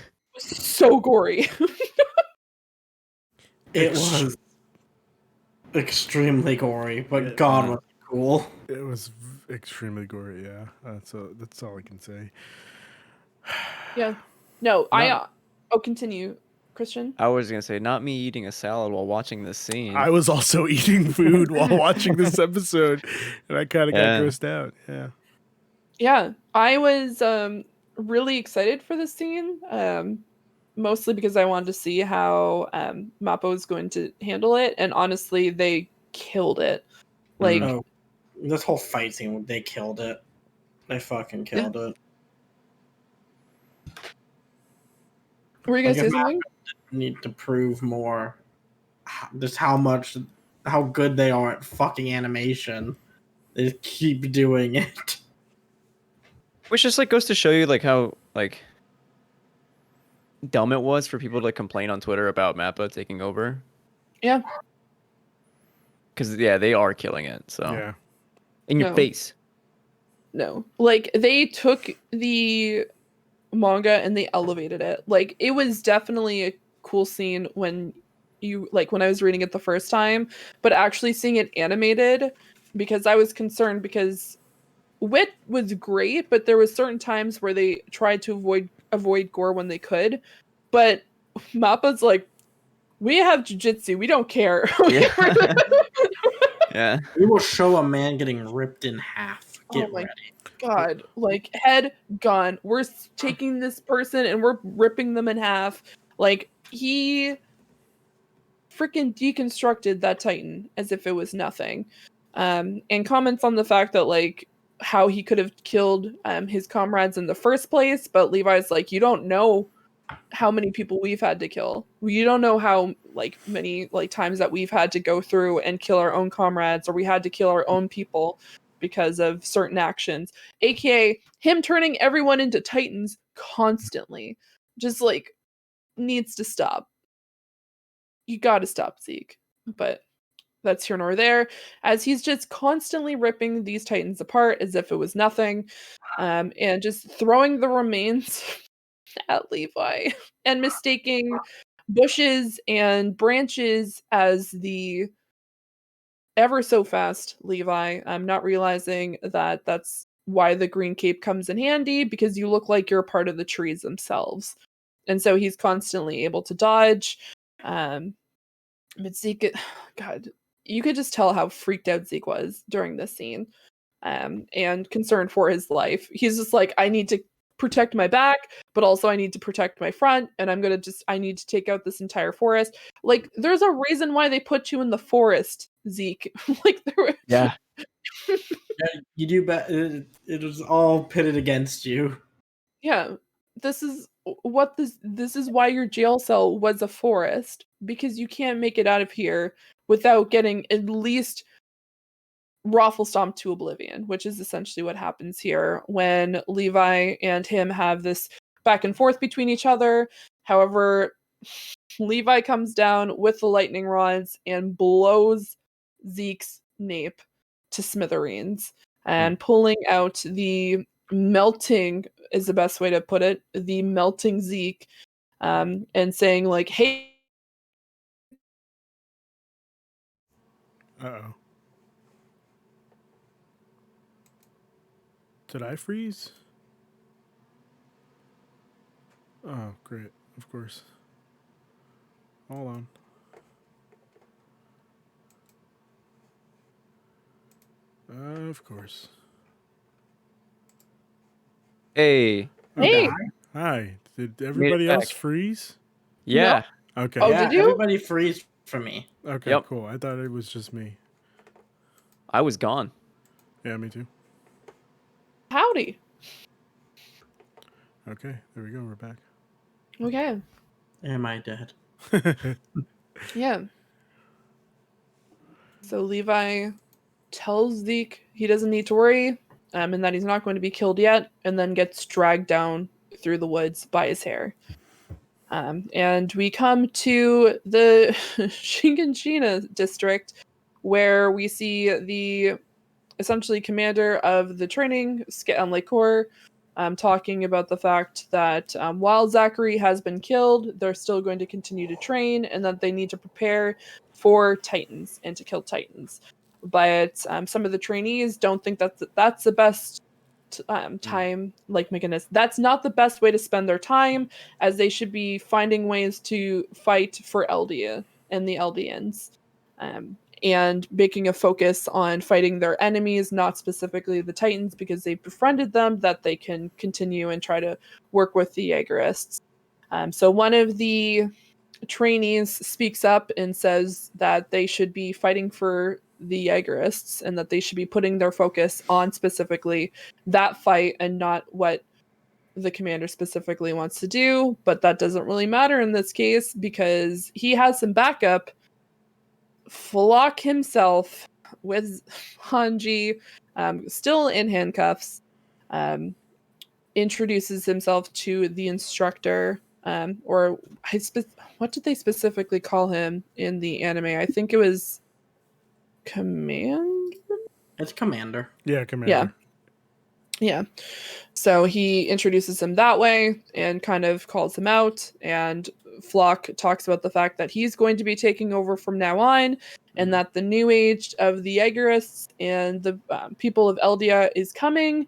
was so gory. It was extremely gory, but God, was it cool. It was extremely gory. Yeah, that's all I can say. Yeah. No, continue, Christian. I was gonna say, not me eating a salad while watching this scene. I was also eating food while watching this episode, and I kind of got grossed out. Yeah. Yeah, I was really excited for this scene, mostly because I wanted to see how Mappa was going to handle it, and honestly, they killed it. Like, Oh, this whole fight scene, they killed it. They fucking killed it. were you gonna say Like, something? Need to prove more just how good they are at fucking animation. They just keep doing it. Which just like goes to show you like how like dumb it was for people to like complain on Twitter about Mappa taking over. Yeah. Because they are killing it. So Yeah. in your No. face. No. Like, they took the manga and they elevated it. Like, it was definitely a cool scene when I was reading it the first time, but actually seeing it animated, because I was concerned because Wit was great, but there was certain times where they tried to avoid gore when they could. But Mappa's like, we have jujitsu, we don't care. Yeah. Yeah. We will show a man getting ripped in half. Get Oh my ready. God, like, head gone. We're taking this person and we're ripping them in half. Like, he freaking deconstructed that Titan as if it was nothing. And comments on the fact that, like, how he could have killed his comrades in the first place, but Levi's like, you don't know how many people we've had to kill. You don't know how many times that we've had to go through and kill our own comrades, or we had to kill our own people because of certain actions, aka him turning everyone into Titans constantly. Just like, needs to stop. You gotta stop, Zeke. But that's here nor there, as he's just constantly ripping these Titans apart as if it was nothing, and just throwing the remains at Levi and mistaking bushes and branches as the ever so fast Levi. I'm not realizing that that's why the green cape comes in handy, because you look like you're a part of the trees themselves. And so he's constantly able to dodge. But Zeke, God, you could just tell how freaked out Zeke was during this scene, and concerned for his life. He's just like, I need to protect my back, but also I need to protect my front, and I need to take out this entire forest. Like, there's a reason why they put you in the forest, Zeke. Like, Yeah. You do bet. It was all pitted against you. Yeah, this is this is why your jail cell was a forest, because you can't make it out of here without getting at least raffle stomped to oblivion, which is essentially what happens here when Levi and him have this back and forth between each other. However, Levi comes down with the lightning rods and blows Zeke's nape to smithereens, and pulling out the melting, is the best way to put it, the melting Zeke, and saying like, hey. Uh-oh. Did I freeze? Oh, great. Of course. Hold on. Of course. Hey, You Hey. die? Hi. Did made everybody it else back. freeze? Yeah. Okay. Oh, yeah, did you? everybody freeze for me. Okay, Yep. cool. I thought it was just me. I was gone. Yeah, me too. Howdy. Okay, there we go. We're back. Okay. Am I dead? Yeah. So Levi tells Zeke he doesn't need to worry, and that he's not going to be killed yet, and then gets dragged down through the woods by his hair. And we come to the Shiganshina district, where we see the essentially commander of the training, Lake Core, talking about the fact that while Zachary has been killed, they're still going to continue to train and that they need to prepare for Titans and to kill Titans. But some of the trainees don't think that's the best time. Like, my goodness, that's not the best way to spend their time, as they should be finding ways to fight for Eldia and the Eldians. And making a focus on fighting their enemies, not specifically the Titans, because they befriended them, that they can continue and try to work with the Jaegerists. So one of the trainees speaks up and says that they should be fighting for the Jaegerists and that they should be putting their focus on specifically that fight and not what the commander specifically wants to do. But that doesn't really matter in this case because he has some backup. Flock himself with Hanji, still in handcuffs, um, introduces himself to the instructor, or what did they specifically call him in the anime? I think it was Command. It's Commander. Yeah, Commander. Yeah. So he introduces him that way and kind of calls him out. And Flock talks about the fact that he's going to be taking over from now on, and that the new age of the Jaegerists and the people of Eldia is coming.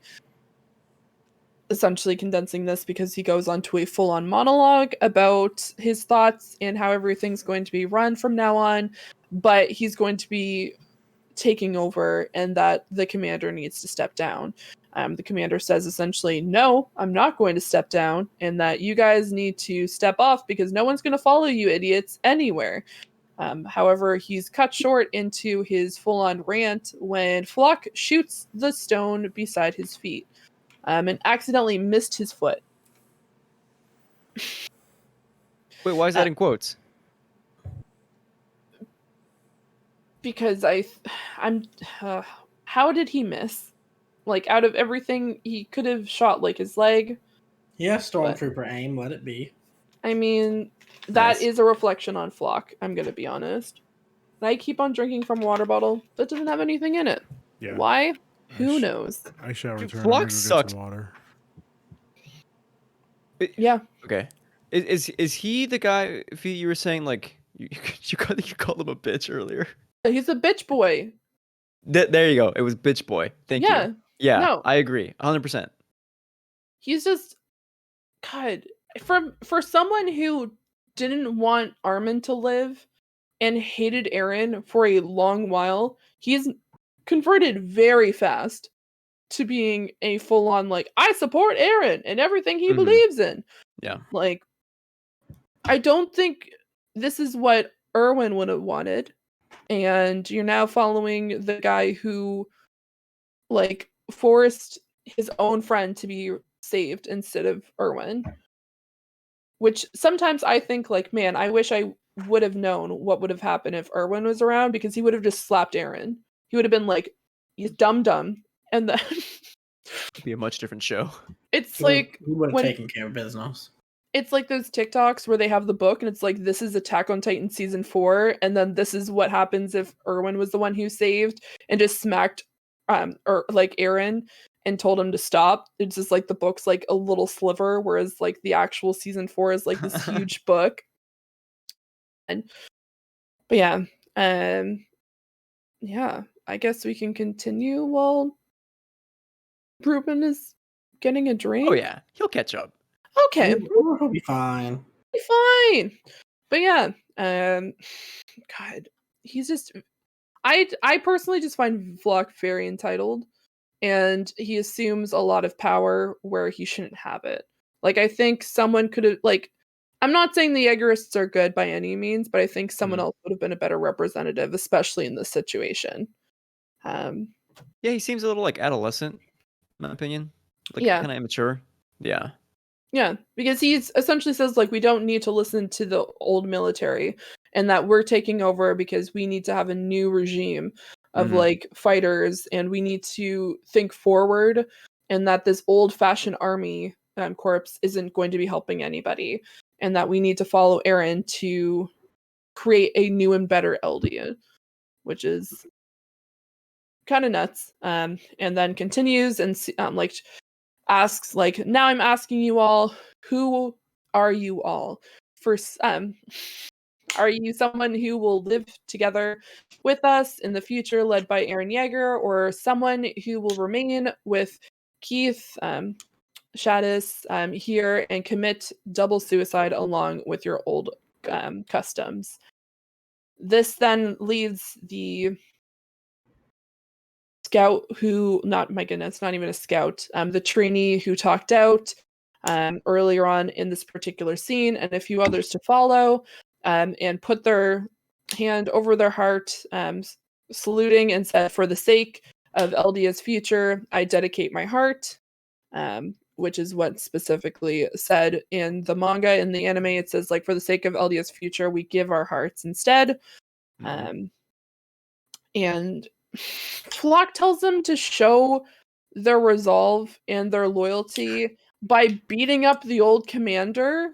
Essentially condensing this because he goes on to a full-on monologue about his thoughts and how everything's going to be run from now on. But he's going to be taking over and that the commander needs to step down. The commander says essentially, no, I'm not going to step down, and that you guys need to step off because no one's going to follow you idiots anywhere. However, he's cut short into his full-on rant when Flock shoots the stone beside his feet, and accidentally missed his foot. Wait, why is that in quotes? Because I'm how did he miss? Like, out of everything, he could have shot like his leg. Yeah, Stormtrooper aim, let it be. I mean, that Nice. is a reflection on Flock, I'm gonna be honest. And I keep on drinking from a water bottle that doesn't have anything in it. Yeah. Why? Who knows? I shall Dude, return. I'm Flock gonna go get sucked. some water. Yeah. Okay. Is he the guy? If you were saying like you called him a bitch earlier. He's a bitch boy. There you go. It was bitch boy. Thank Yeah. you. Yeah. No. I agree. 100%. He's just, God, for someone who didn't want Armin to live and hated Eren for a long while, he's converted very fast to being a full-on, like, I support Eren and everything he Mhm. believes in. Yeah. Like, I don't think this is what Erwin would have wanted. And you're now following the guy who, like, forced his own friend to be saved instead of Erwin. Which sometimes I think, like, man, I wish I would have known what would have happened if Erwin was around, because he would have just slapped Eren. He would have been like, he's dumb. And then It'd be a much different show. it's He like would have when taken care of business. it's like those TikToks where they have the book and it's like, this is Attack on Titan season 4, and then this is what happens if Erwin was the one who saved and just smacked or like Eren and told him to stop. It's just like the book's like a little sliver, whereas like the actual season 4 is like this huge book. But yeah, yeah, I guess we can continue while Ruben is getting a drink. Oh yeah, he'll catch up. Okay, He'll be fine. fine. But yeah, God, he's just. I personally just find Flock very entitled, and he assumes a lot of power where he shouldn't have it. Like, I think someone could have, like, I'm not saying the Jaegerists are good by any means, but I think someone else would have been a better representative, especially in this situation. Yeah, he seems a little like adolescent, in my opinion. Like Yeah. kind of immature. Yeah. Yeah, because he's essentially says like we don't need to listen to the old military, and that we're taking over because we need to have a new regime of like fighters, and we need to think forward, and that this old-fashioned army corps isn't going to be helping anybody, and that we need to follow Eren to create a new and better Eldia, which is kind of nuts. And then continues and like asks like, now I'm asking you all, who are you all? First, are you someone who will live together with us in the future, led by Eren Yeager, or someone who will remain with Keith Shadis here and commit double suicide along with your old customs? This then leads the scout who, not my goodness, not even a scout, the trainee who talked out earlier on in this particular scene, and a few others to follow, and put their hand over their heart, saluting, and said, "For the sake of Eldia's future, I dedicate my heart," which is what specifically said in the manga. In the anime, it says, like, "For the sake of Eldia's future, we give our hearts instead." And Flock tells them to show their resolve and their loyalty by beating up the old commander.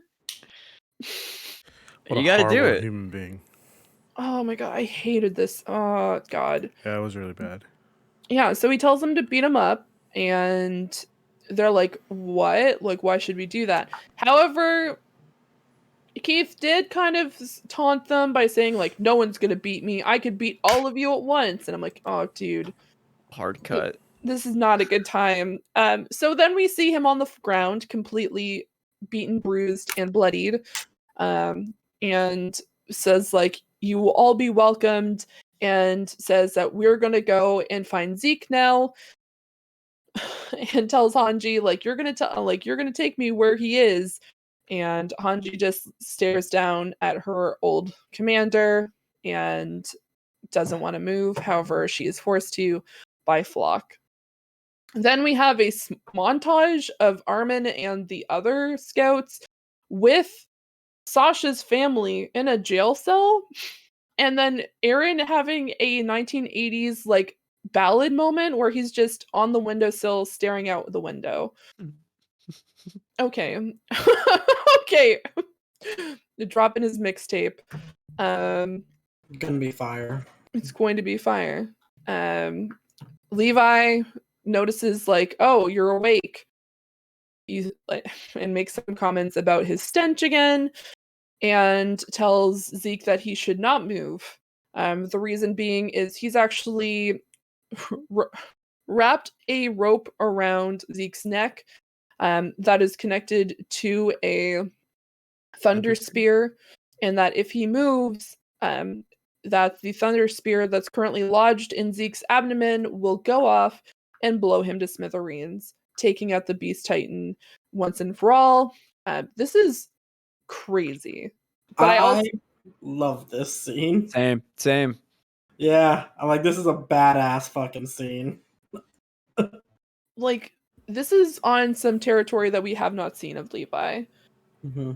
What You a gotta do horrible it. human being. Oh my god, I hated this. Oh god. Yeah, it was really bad. Yeah, so he tells them to beat him up, and they're like, what? Like, why should we do that? However, Keith did kind of taunt them by saying, like, no one's gonna beat me. I could beat all of you at once. And I'm like, oh, dude. Hard cut. This is not a good time. So then we see him on the ground, completely beaten, bruised, and bloodied, and says like, "You will all be welcomed," and says that we're gonna go and find Zeke now, and tells Hanji like, you're gonna take me where he is," and Hanji just stares down at her old commander and doesn't want to move. However, she is forced to by Flock. Then we have a montage of Armin and the other scouts with Sasha's family in a jail cell, and then Eren having a 1980s like ballad moment where he's just on the windowsill staring out the window. Okay. Okay. The drop in his mixtape. Gonna be fire. It's going to be fire. Levi notices like, "Oh, you're awake." He like, and makes some comments about his stench again, and tells Zeke that he should not move. The reason being is he's actually wrapped a rope around Zeke's neck that is connected to a thunder spear, and that if he moves, that the thunder spear that's currently lodged in Zeke's abdomen will go off and blow him to smithereens, taking out the Beast Titan once and for all. This is crazy. But I also love this scene. Same. Yeah, I'm like, this is a badass fucking scene. like this is on some territory that we have not seen of Levi. Mm-hmm.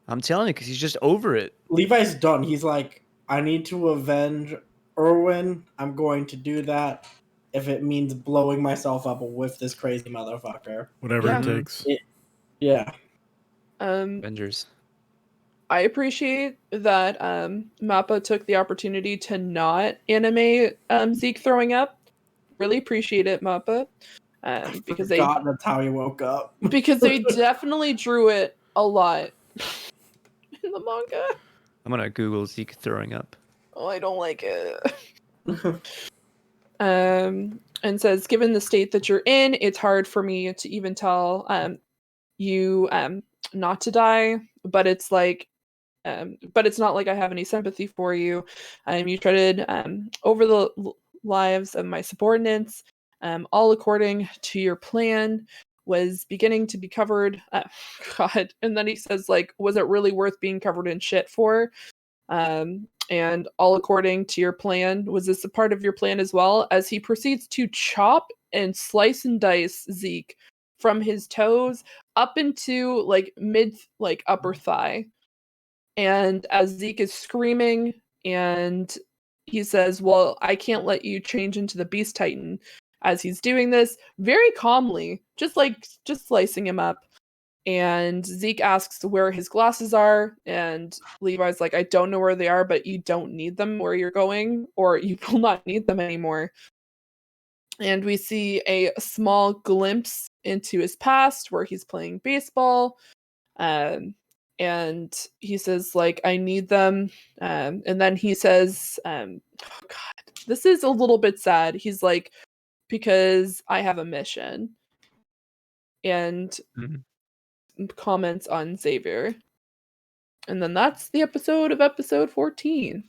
I'm telling you, because he's just over it. Levi's done. He's like, I need to avenge Erwin. I'm going to do that if it means blowing myself up with this crazy motherfucker. Whatever Yeah. it takes. Yeah. Avengers. I appreciate that Mappa took the opportunity to not animate Zeke throwing up. Really appreciate it, Mappa. Because that's how he woke up. because they definitely drew it a lot in the manga. I'm gonna Google Zeke throwing up. Oh, I don't like it. And says, given the state that you're in, it's hard for me to even tell you not to die. But it's like, but it's not like I have any sympathy for you. You treaded over the lives of my subordinates, all according to your plan, was beginning to be covered. God. And then he says, like, was it really worth being covered in shit for? And all according to your plan. Was this a part of your plan as well? As he proceeds to chop and slice and dice Zeke from his toes up into like mid, like upper thigh. And as Zeke is screaming, and he says, well, I can't let you change into the Beast Titan. As he's doing this very calmly, just slicing him up. And Zeke asks where his glasses are, and Levi's like, I don't know where they are, but you don't need them where you're going, or you will not need them anymore. And we see a small glimpse into his past where he's playing baseball. And he says, like, I need them. And then he says, oh God, this is a little bit sad. He's like, because I have a mission. And comments on Xavier. And then that's the episode of episode 14.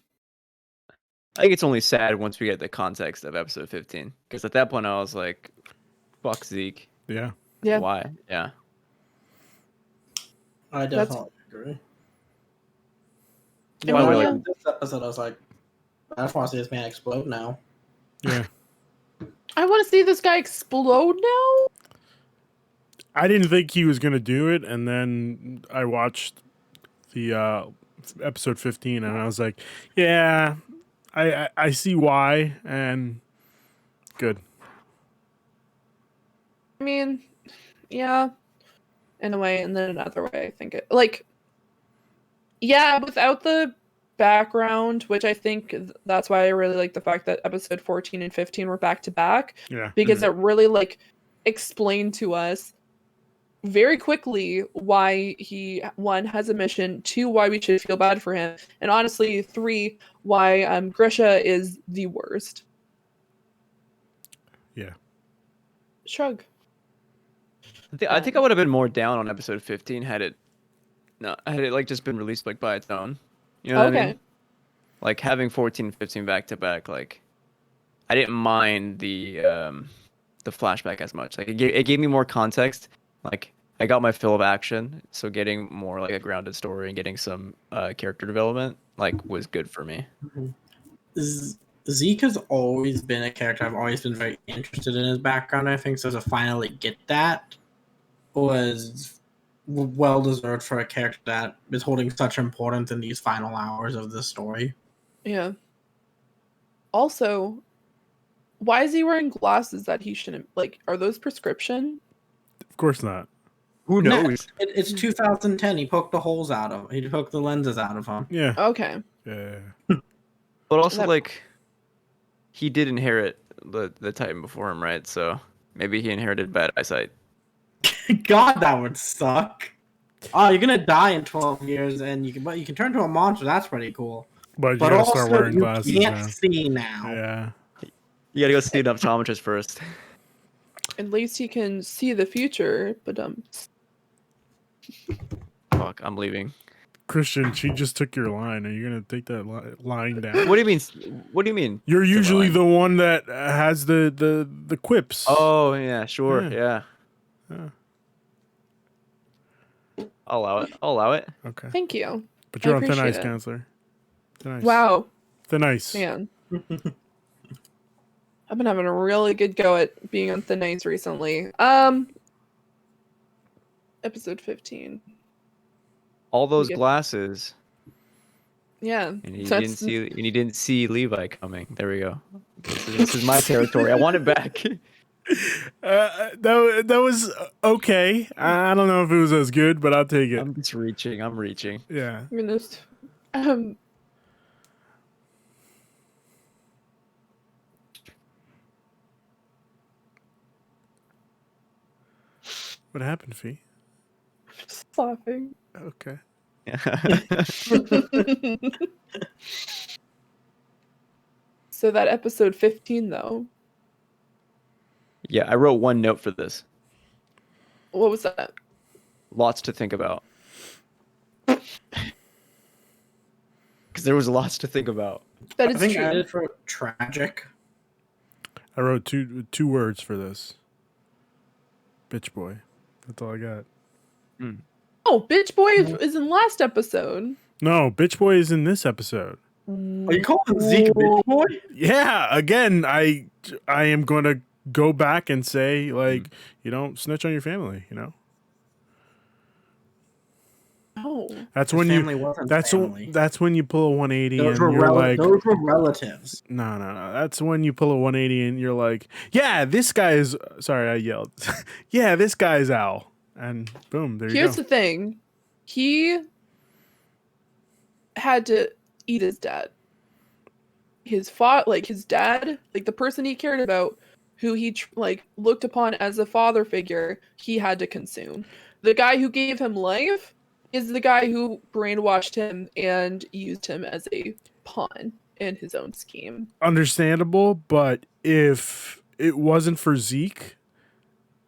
I think it's only sad once we get the context of episode 15. Because at that point, I was like, fuck Zeke. Yeah. Yeah. Why? Yeah. I definitely agree. And By the way, yeah. like, This episode, I was like, I just want to see this man explode now. Yeah. I want to see this guy explode now. I didn't think he was going to do it. And then I watched the episode 15 and I was like, yeah, I see why. And good. I mean, yeah, in a way, and then another way, I think it like, yeah, without the background, which I think that's why I really like the fact that episode 14 and 15 were back to back, Yeah. because it really like explained to us very quickly why he, one, has a mission, two, why we should feel bad for him, and honestly, three, why Grisha is the worst. Yeah. Shrug. I think I would have been more down on episode 15 had it like just been released like by its own. You know what I mean? Like having 14 and 15 back to back, like I didn't mind the flashback as much. Like it gave me more context. Like I got my fill of action, so getting more like a grounded story and getting some character development like was good for me. Zeke has always been a character I've always been very interested in his background. I think so to finally get that was well deserved for a character that is holding such importance in these final hours of the story. Yeah. Also, why is he wearing glasses that he shouldn't? Like, are those prescription? Of course not. Who knows? It's 2010. He poked the holes out of. He poked the lenses out of them. Yeah. Okay. Yeah. But also That- like he did inherit the Titan before him, right? So maybe he inherited bad eyesight. God, that would suck. Oh, you're gonna die in 12 years, and you can turn into a monster. That's pretty cool. But you But gotta also, start wearing you glasses can't now. see now. Yeah. You gotta go see an optometrist first. At least he can see the future, but Fuck, I'm leaving. Christian, she just took your line. Are you gonna take that line down? What do you mean? What do you mean? You're usually line? the one that has the quips. Oh yeah, sure, Yeah. yeah. I'll allow it. I'll allow it. Okay. thank you. But you're I on thin appreciate ice, it. counselor. Thin ice. Wow, Thin ice. man. I've been having a really good go at being on thin ice recently. Episode 15. All those You get- glasses, Yeah. and you that's- didn't see Levi coming. There we go. This is my territory. I want it back. That was okay. I don't know if it was as good, but I'll take it. I'm just reaching. I'm reaching. Yeah. Goodness. What happened, Fee? Just laughing. Okay. So that episode 15 though. Yeah, I wrote one note for this. What was that? Lots to think about. there was lots to think about. That I is think true. I just wrote tragic. I wrote two words for this. Bitch boy. That's all I got. Oh, bitch boy is in last episode. No, bitch boy is in this episode. Are you calling Zeke bitch boy? Yeah, again, I am going to go back and say, like, you don't snitch on your family, you know? Oh. That's His when family you wasn't that's family. that's when you pull a 180 Those and were you're like those were relatives. no. That's when you pull a 180 and you're like, yeah, this guy is sorry, I yelled. Yeah, this guy's Al. And boom, there you Here's go. the thing. He had to eat his dad. His dad, like the person he cared about, who he looked upon as a father figure, he had to consume. The guy who gave him life is the guy who brainwashed him and used him as a pawn in his own scheme. Understandable, but if it wasn't for Zeke,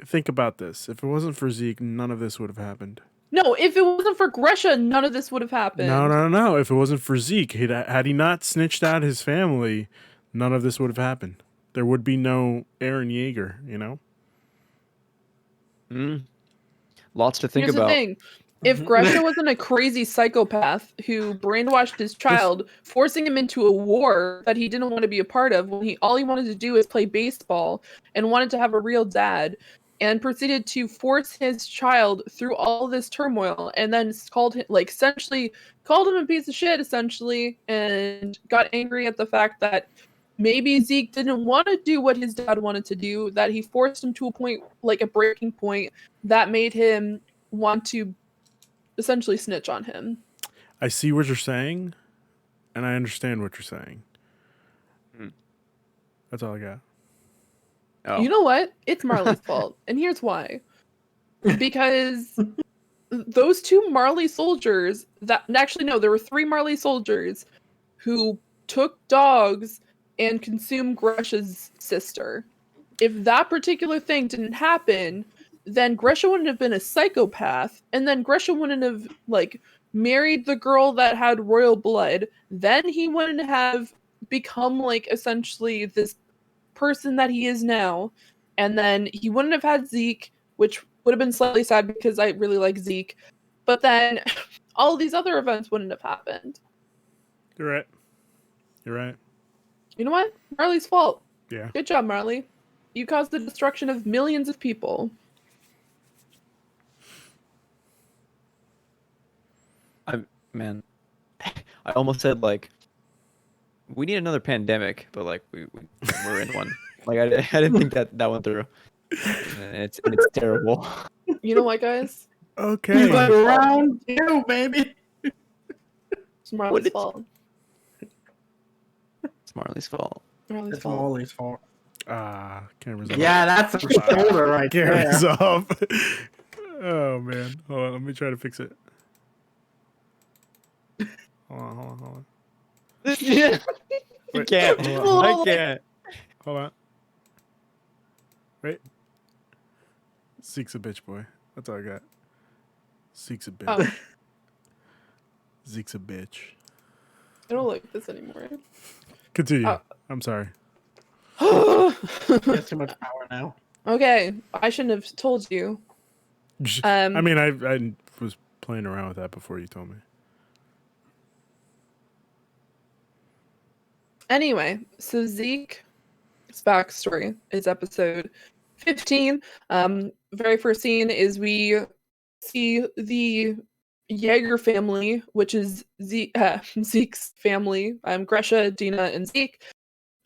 think about this. If it wasn't for Zeke, none of this would have happened. No, if it wasn't for Gresha, none of this would have happened. No. If it wasn't for Zeke, had he not snitched out his family, none of this would have happened. There would be no Eren Yeager, you know? Lots to think Here's about. the thing. If Gresha wasn't a crazy psychopath who brainwashed his child, forcing him into a war that he didn't want to be a part of, when all he wanted to do is play baseball and wanted to have a real dad, and proceeded to force his child through all this turmoil, and then called him essentially called him a piece of shit, essentially, and got angry at the fact that maybe Zeke didn't want to do what his dad wanted to do, that he forced him to a point, like a breaking point, that made him want to essentially snitch on him. I see what you're saying, and I understand what you're saying. That's all I got. Oh. You know what? It's Marley's fault. And here's why. Because those two Marley soldiers there were 3 Marley soldiers who took dogs and consumed Gresha's sister. If that particular thing didn't happen, then Gresha wouldn't have been a psychopath, and then Gresha wouldn't have married the girl that had royal blood. Then he wouldn't have become essentially this person that he is now, and then he wouldn't have had Zeke, which would have been slightly sad because I really like Zeke, but then all of these other events wouldn't have happened. You're right. You know what? Marley's fault. Yeah. Good job, Marley. You caused the destruction of millions of people. Man, I almost said we need another pandemic, but we're in one. I didn't think that went through. And it's terrible. You know what, guys? Okay. He's like round 2, baby. It's Marley's fault. It's Marley's fault. Marley's It's fault. Molly's fault. Cameras off. Yeah, that's a shoulder right there. Cameras off. Oh man. Hold on, let me try to fix it. Hold on. Yeah. I Wait, can't. hold on. I can't. Hold on. Wait. Zeke's a bitch boy. That's all I got. Zeke's a bitch. Oh. Zeke's a bitch. I don't like this anymore. Continue. I'm sorry. He has too much power now. Okay, I shouldn't have told you. I mean, I was playing around with that before you told me. Anyway, so Zeke's backstory is episode 15. Very first scene is we see the Jaeger family, which is Zeke's family. Gresha, Dina, and Zeke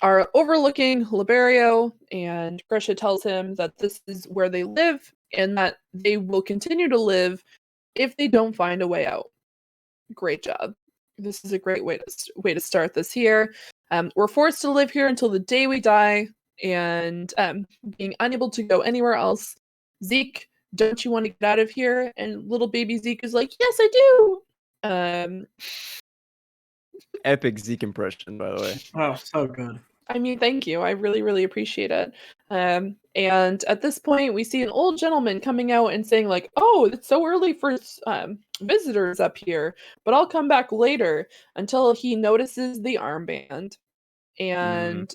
are overlooking Liberio, and Gresha tells him that this is where they live and that they will continue to live if they don't find a way out. Great job. This is a great way to start this here. We're forced to live here until the day we die, and being unable to go anywhere else. Zeke, don't you want to get out of here? And little baby Zeke is like, yes, I do. Epic Zeke impression, by the way. Oh, so good. I mean, thank you. I really, really appreciate it. And at this point, we see an old gentleman coming out and saying, like, "Oh, it's so early for visitors up here, but I'll come back later." Until he notices the armband, Mm. and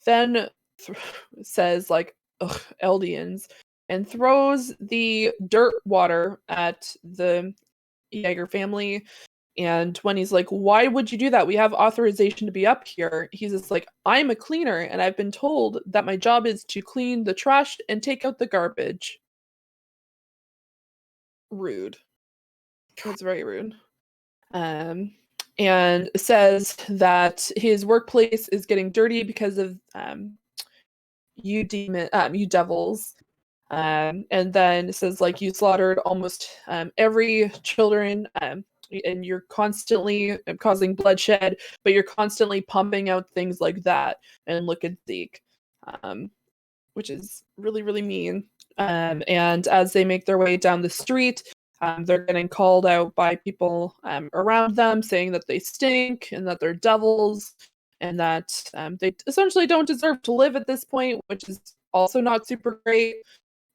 then th- says, like, "Ugh, Eldians," and throws the dirt water at the Jaeger family. And when he's like, "Why would you do that? We have authorization to be up here." He's just like, "I'm a cleaner, and I've been told that my job is to clean the trash and take out the garbage." Rude. That's very rude. Um, and says that his workplace is getting dirty because of you devils. And then it says, like, "You slaughtered almost every children, and you're constantly causing bloodshed, but you're constantly pumping out things like that." And look at Zeke, um, which is really, really mean. And as they make their way down the street, they're getting called out by people around them, saying that they stink and that they're devils, and that they essentially don't deserve to live at this point, which is also not super great.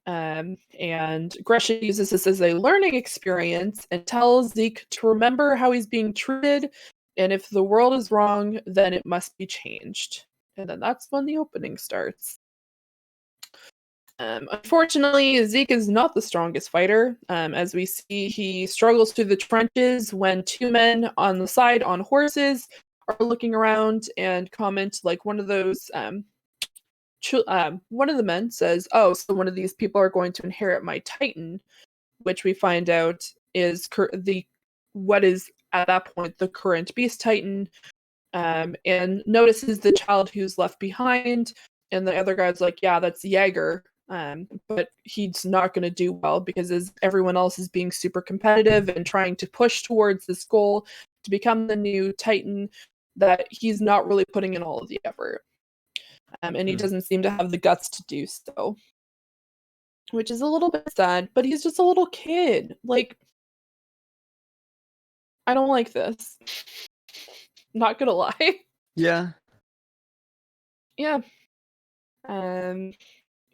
And Gresha uses this as a learning experience and tells Zeke to remember how he's being treated, and if the world is wrong, then it must be changed. And then that's when the opening starts. Unfortunately, Zeke is not the strongest fighter. As we see, he struggles through the trenches when two men on the side on horses are looking around and comment, like, one of the men says, "Oh, so one of these people are going to inherit my Titan," which we find out is what is at that point the current Beast Titan. And notices the child who's left behind, and the other guy's like, "Yeah, that's Jaeger." But he's not going to do well because as everyone else is being super competitive and trying to push towards this goal to become the new Titan, that he's not really putting in all of the effort. And he doesn't seem to have the guts to do so, which is a little bit sad, but he's just a little kid. Like, I don't like this. Not gonna lie. Yeah. Yeah. Um,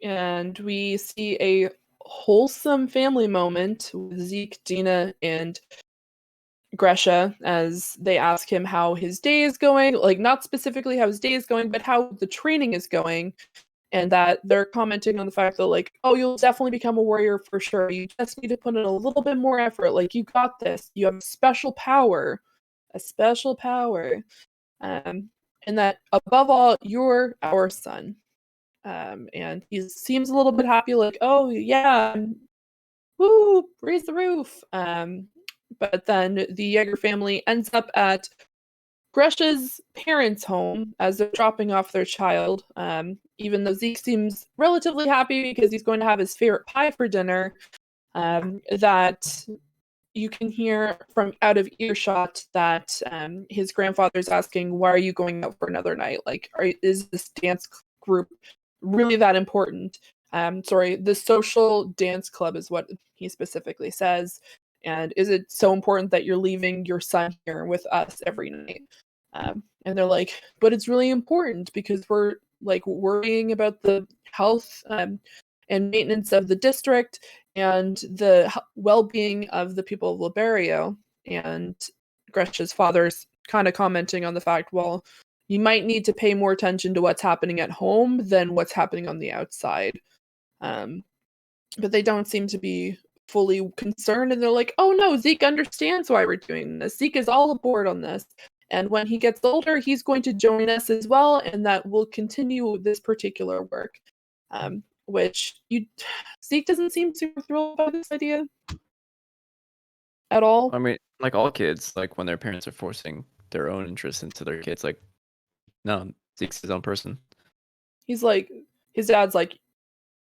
and we see a wholesome family moment with Zeke, Dina, and Gresha as they ask him how his day is going. Like, not specifically how his day is going, but how the training is going. And that they're commenting on the fact that, like, "Oh, you'll definitely become a warrior for sure. You just need to put in a little bit more effort. Like, you got this. You have a special power. Um, and that above all, you're our son." And he seems a little bit happy, like, "Oh yeah, woo, raise the roof." But then the Yeager family ends up at Gresha's parents' home as they're dropping off their child. Even though Zeke seems relatively happy because he's going to have his favorite pie for dinner, that you can hear from out of earshot that his grandfather's asking, "Why are you going out for another night? Like, is this dance group really that important?" Sorry, the social dance club is what he specifically says. "And is it so important that you're leaving your son here with us every night?" And they're like, "But it's really important because we're, like, worrying about the health and maintenance of the district and the well-being of the people of Liberio." And Gretcha's father's kind of commenting on the fact, "Well, you might need to pay more attention to what's happening at home than what's happening on the outside." Um, but they don't seem to be fully concerned, and they're like, "Oh no, Zeke understands why we're doing this. Zeke is all aboard on this. And when he gets older, he's going to join us as well, and that will continue this particular work." Which Zeke doesn't seem super thrilled by this idea at all. I mean, like all kids, like when their parents are forcing their own interests into their kids, like, no, Zeke's his own person. He's like, his dad's like,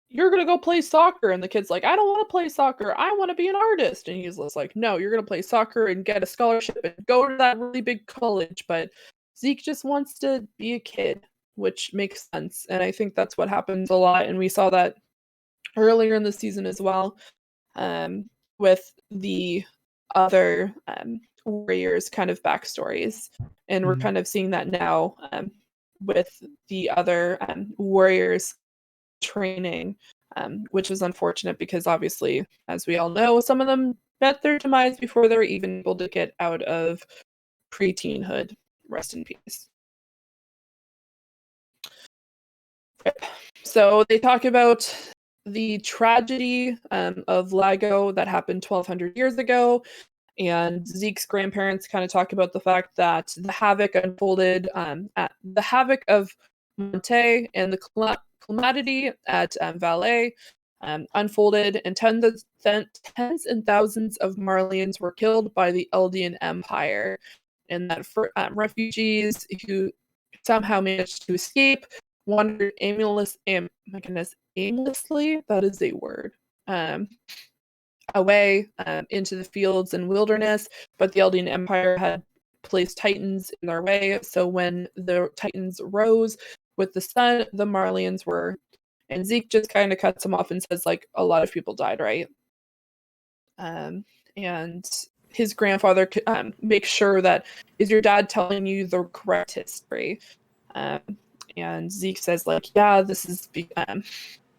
"You're gonna go play soccer," and the kid's like, "I don't want to play soccer. I want to be an artist." And he's just like, "No, you're gonna play soccer and get a scholarship and go to that really big college." But Zeke just wants to be a kid, which makes sense, and I think that's what happens a lot, and we saw that earlier in the season as well, um, with the other warriors' kind of backstories, and we're Mhm. kind of seeing that now with the other warriors training, which was unfortunate because obviously, as we all know, some of them met their demise before they were even able to get out of pre-teenhood. Rest in peace. So they talk about the tragedy of Lago that happened 1,200 years ago, and Zeke's grandparents kind of talk about the fact that the havoc unfolded at the havoc of Monte and the calamity at Valais unfolded, and tens and thousands of Marlians were killed by the Eldian Empire, and that refugees who somehow managed to escape wandered aimlessly, that is a word, away into the fields and wilderness, but the Eldian Empire had placed Titans in their way, so when the Titans rose with the sun, the Marlians were, and Zeke just kind of cuts him off and says, like, a lot of people died, right? And his grandfather makes sure that, is your dad telling you the correct history? And Zeke says, like, yeah, this is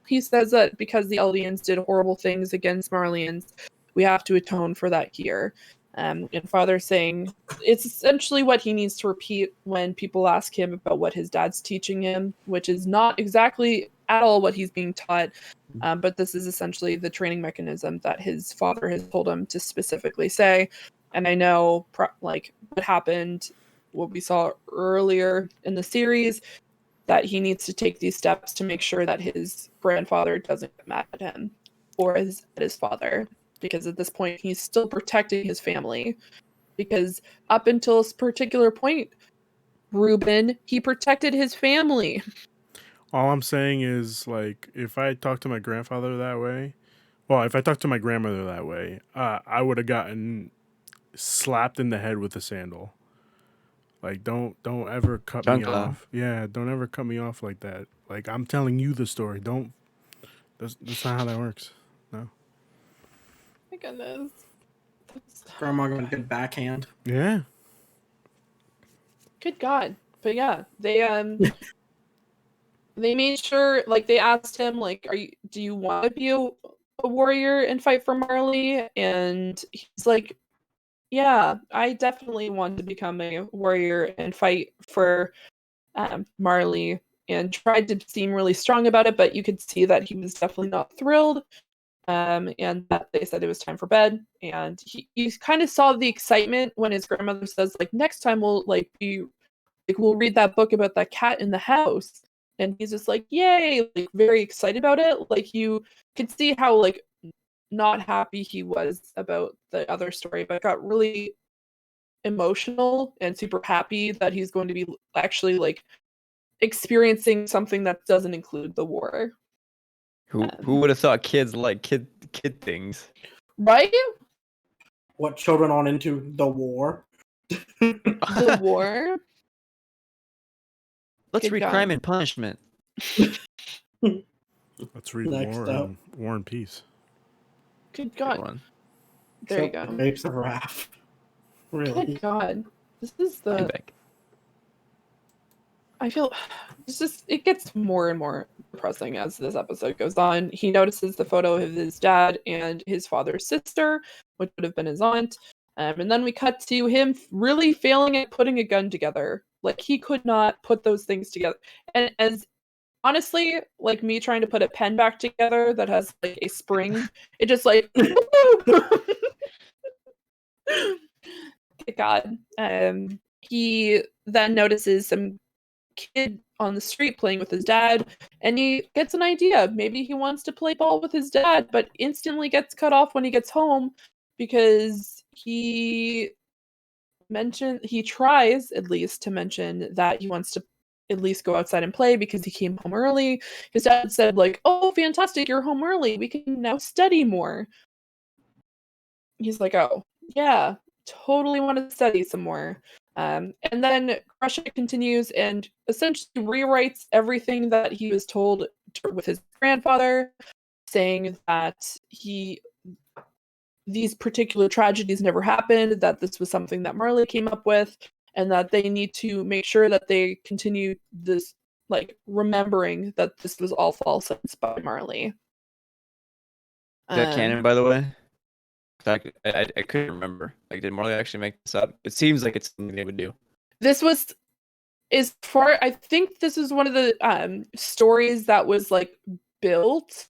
he says that because the Eldians did horrible things against Marlians, we have to atone for that here. And Father saying it's essentially what he needs to repeat when people ask him about what his dad's teaching him, which is not exactly at all what he's being taught. But this is essentially the training mechanism that his father has told him to specifically say. And I know, like, what happened, what we saw earlier in the series, that he needs to take these steps to make sure that his grandfather doesn't get mad at him or at his father, because at this point he's still protecting his family, because up until this particular point, Ruben, he protected his family. All I'm saying is, like, if I talked to my grandfather that way, well, if I talked to my grandmother that way, I would have gotten slapped in the head with a sandal. Like, don't ever cut me Chancla. off. Yeah, don't ever cut me off like that. Like, I'm telling you the story. Don't. That's not how that works. No. My goodness. Grandma got a good backhand. Yeah. Good God. But yeah, they made sure, like, they asked him, like, do you want to be a warrior and fight for Marley? And he's like, yeah, I definitely want to become a warrior and fight for Marley, and tried to seem really strong about it, but you could see that he was definitely not thrilled. And that they said it was time for bed, and you kind of saw the excitement when his grandmother says, like, next time we'll we'll read that book about that cat in the house, and he's just like, yay, like, very excited about it. Like, you could see how, like, not happy he was about the other story, but got really emotional and super happy that he's going to be actually, like, experiencing something that doesn't include the war. Who would have thought kids like kid things? Right? What children on into the war? The war. Let's Good read God. Crime and Punishment. Let's read Next up. War and Peace. Good Good God. one. There you go. Grapes of Wrath. Really? Good God. This is I'm the. back. I feel it gets more and more depressing as this episode goes on. He notices the photo of his dad and his father's sister, which would have been his aunt. And then we cut to him really failing at putting a gun together. Like, he could not put those things together. And as honestly, like me trying to put a pen back together that has, like, a spring, it just, like, God. He then notices some kid on the street playing with his dad, and he gets an idea. Maybe he wants to play ball with his dad, but instantly gets cut off when he gets home, because he tries at least to mention that he wants to at least go outside and play because he came home early. His dad said, like, oh, fantastic, you're home early, we can now study more. He's like, oh yeah, totally want to study some more. And then Crusher continues and essentially rewrites everything that he was told with his grandfather, saying that these particular tragedies never happened, that this was something that Marley came up with, and that they need to make sure that they continue this, like, remembering that this was all false by Marley. Is that canon, by the way? I couldn't remember. Like, did Marley actually make this up? It seems like it's something they would do. This was I think this is one of the stories that was like built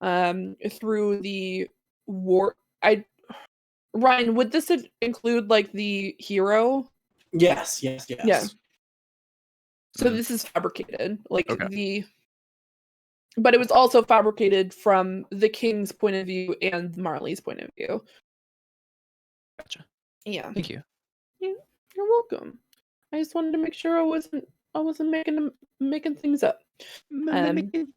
through the war. Ryan, would this include like the hero? Yes. Yeah. So this is fabricated, like Okay. but it was also fabricated from the king's point of view and Marley's point of view. Gotcha. Yeah. Thank you. You're welcome. I just wanted to make sure I wasn't making things up. Making.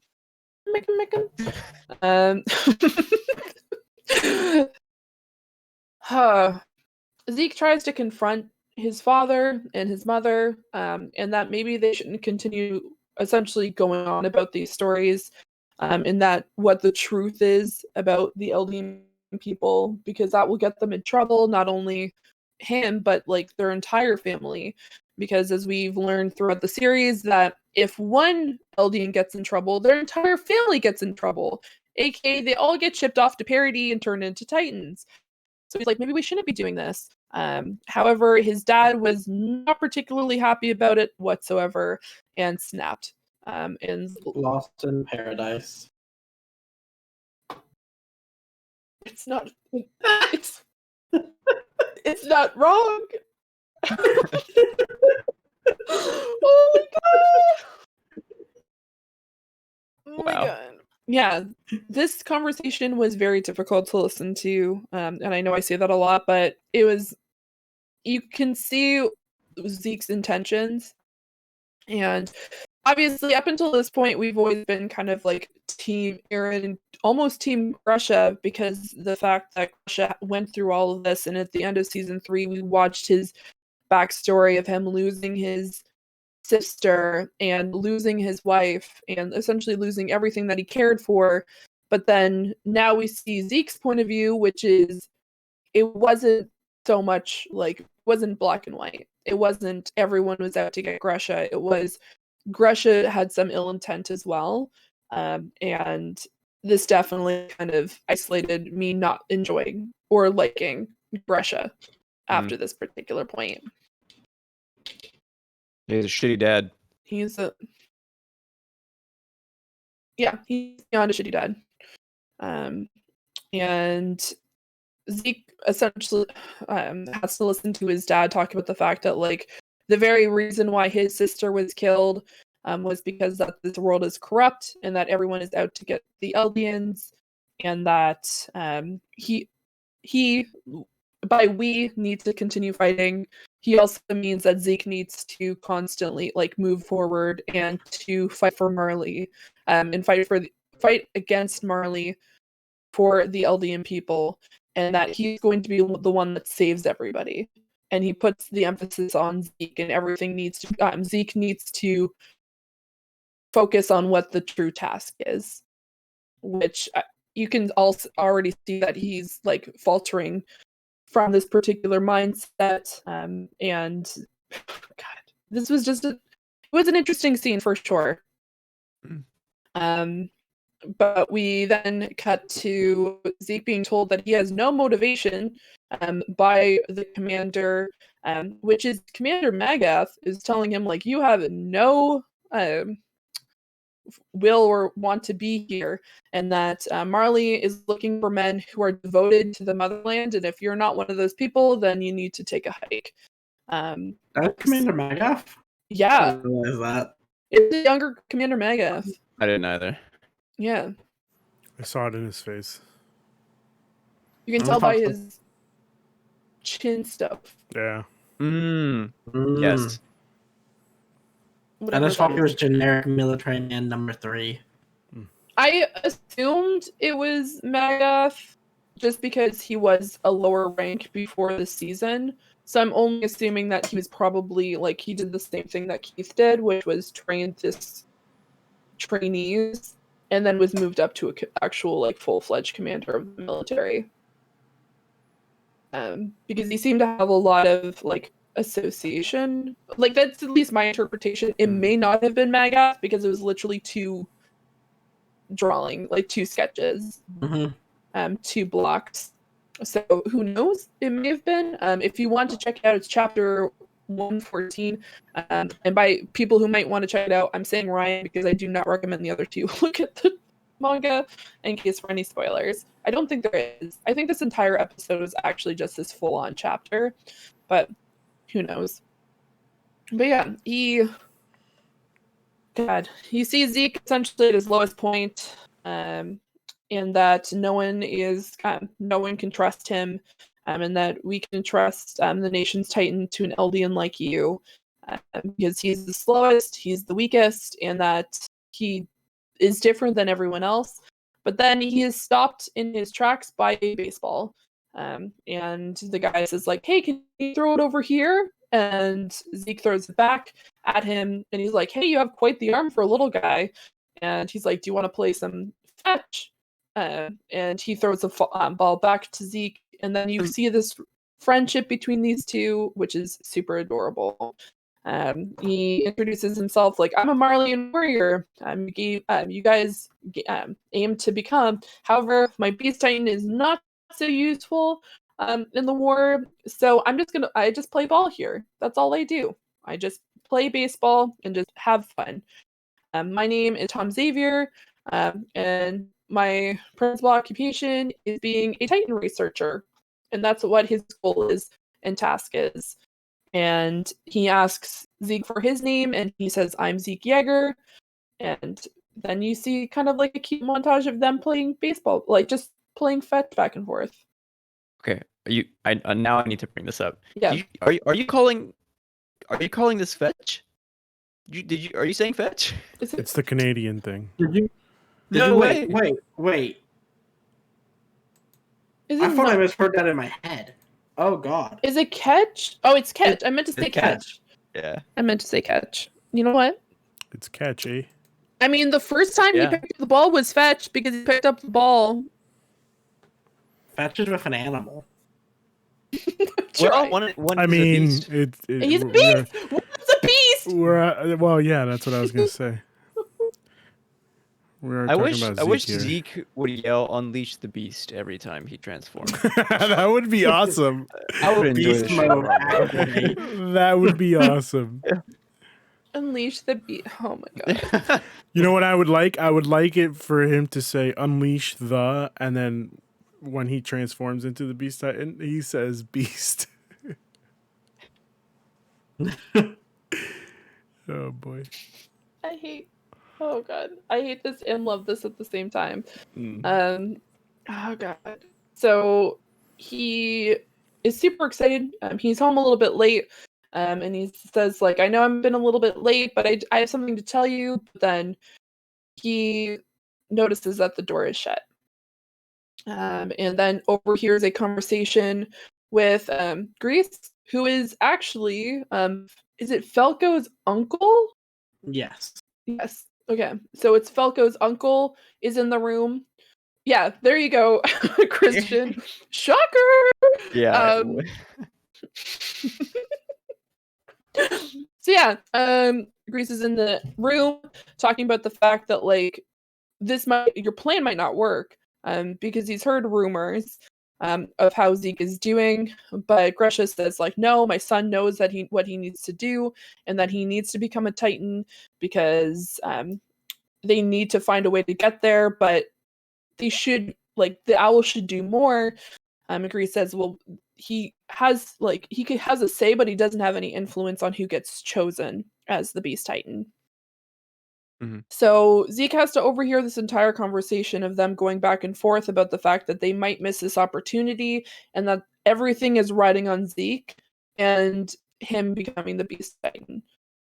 Zeke tries to confront his father and his mother, and that maybe they shouldn't continue essentially going on about these stories, and that what the truth is about the Eldian people, because that will get them in trouble, not only him, but like their entire family. Because as we've learned throughout the series, that if one Eldian gets in trouble, their entire family gets in trouble. AKA, they all get shipped off to Parody and turned into Titans. So he's like, maybe we shouldn't be doing this. However, his dad was not particularly happy about it whatsoever and snapped. And Lost in Paradise. it's not. It's not wrong. Oh my god! Oh my god! Yeah, this conversation was very difficult to listen to, and I know I say that a lot, but it was. You can see Zeke's intentions, and obviously, up until this point, we've always been kind of like Team Eren and almost Team Grusha, because the fact that Grusha went through all of this, and at the end of season 3, we watched his backstory of him losing his sister and losing his wife and essentially losing everything that he cared for. But then now we see Zeke's point of view, which is it wasn't so much like, it wasn't black and white. It wasn't everyone was out to get Grusha. It was Grusha had some ill intent as well. And this definitely kind of isolated me not enjoying or liking Grusha after this particular point. He's a shitty dad. He's beyond a shitty dad. And Zeke essentially has to listen to his dad talk about the fact that like the very reason why his sister was killed was because that this world is corrupt and that everyone is out to get the Eldians, and that he by we need to continue fighting. He also means that Zeke needs to constantly like move forward and to fight for Marley, and fight against Marley for the Eldian people, and that he's going to be the one that saves everybody. And he puts the emphasis on Zeke, and everything needs to Zeke needs to focus on what the true task is, which you can also already see that he's like faltering from this particular mindset. And God, this was it was an interesting scene for sure. But we then cut to Zeke being told that he has no motivation by the commander, which is Commander Magath is telling him like, you have no will or want to be here, and that Marley is looking for men who are devoted to the motherland, and if you're not one of those people, then you need to take a hike. That's Commander Magath? Yeah. I didn't realize that. It's a younger Commander Magath. I didn't either. Yeah. I saw it in his face. You can tell by his chin stuff. Yeah. Yes. I just thought he was generic military man number 3. I assumed it was Magath just because he was a lower rank before the season. So I'm only assuming that he was probably like he did the same thing that Keith did, which was train this trainees and then was moved up to an actual like full-fledged commander of the military. Because he seemed to have a lot of like association. Like, that's at least my interpretation. It may not have been Magath because it was literally two sketches, two blocks. So who knows? It may have been. If you want to check it out, it's chapter 114. And by people who might want to check it out, I'm saying Ryan because I do not recommend the other two look at the manga in case for any spoilers. I don't think there is. I think this entire episode is actually just this full-on chapter, but who knows? But yeah, you see Zeke essentially at his lowest point, and that no one can trust him, and that we can trust the nation's titan to an Eldian like you, because he's the slowest, he's the weakest, and that he is different than everyone else. But then he is stopped in his tracks by a baseball, and the guy says like, "Hey, can you throw it over here?" And Zeke throws it back at him, and he's like, "Hey, you have quite the arm for a little guy." And he's like, "Do you want to play some fetch?" And he throws the ball back to Zeke, and then you see this friendship between these two, which is super adorable. He introduces himself like, "I'm a Marleyan warrior. You guys aim to become. However, my Beast Titan is not so useful in the war, so I just play ball here. That's all I do. I just play baseball and just have fun. My name is Tom Xavier, and my principal occupation is being a Titan researcher, and that's what his goal is and task is." And he asks Zeke for his name, and he says, "I'm Zeke Yeager." And then you see kind of like a cute montage of them playing baseball, like just playing fetch back and forth. Okay, now I need to bring this up. Yeah. Are you calling this fetch? Are you saying fetch? It's the Canadian thing. Wait. Is I it thought I not- misheard that in my head. Oh God. Is it catch? Oh, it's catch. I meant to say It's catch. Yeah. I meant to say catch. You know what? It's catchy. I mean, the first time he Yeah. picked up the ball was fetch because he picked up the ball. Fetches with an animal. Well, one I is mean, a beast. He's a beast. What's a beast? Well, yeah, that's what I was gonna say. We are I talking wish about I wish Zeke here. Zeke would yell "Unleash the Beast" every time he transformed. That would be awesome. I would enjoy Beast the shit mode out of that. activate. That would be awesome. Unleash the beast. Oh my god. You know what I would like? I would like it for him to say "unleash the," and then when he transforms into the Beast Titan, he says "beast." Oh boy. Oh god. I hate this and love this at the same time. Mm. Oh god. So he is super excited. He's home a little bit late. And he says, like, "I know I've been a little bit late, but I have something to tell you." But then he notices that the door is shut. And then overhears a conversation with Grease, who is actually is it Falco's uncle? Yes. Yes. Okay. So it's Falco's uncle is in the room. Yeah, there you go, Christian. Shocker. Yeah. So yeah, Grease is in the room talking about the fact that like your plan might not work, because he's heard rumors of how Zeke is doing, but Gresha says like, "No, my son knows that what he needs to do, and that he needs to become a Titan because they need to find a way to get there, but they should the owl should do more." Grease says, "Well, he has a say, but he doesn't have any influence on who gets chosen as the Beast Titan." Mhm. So Zeke has to overhear this entire conversation of them going back and forth about the fact that they might miss this opportunity, and that everything is riding on Zeke and him becoming the Beast Titan.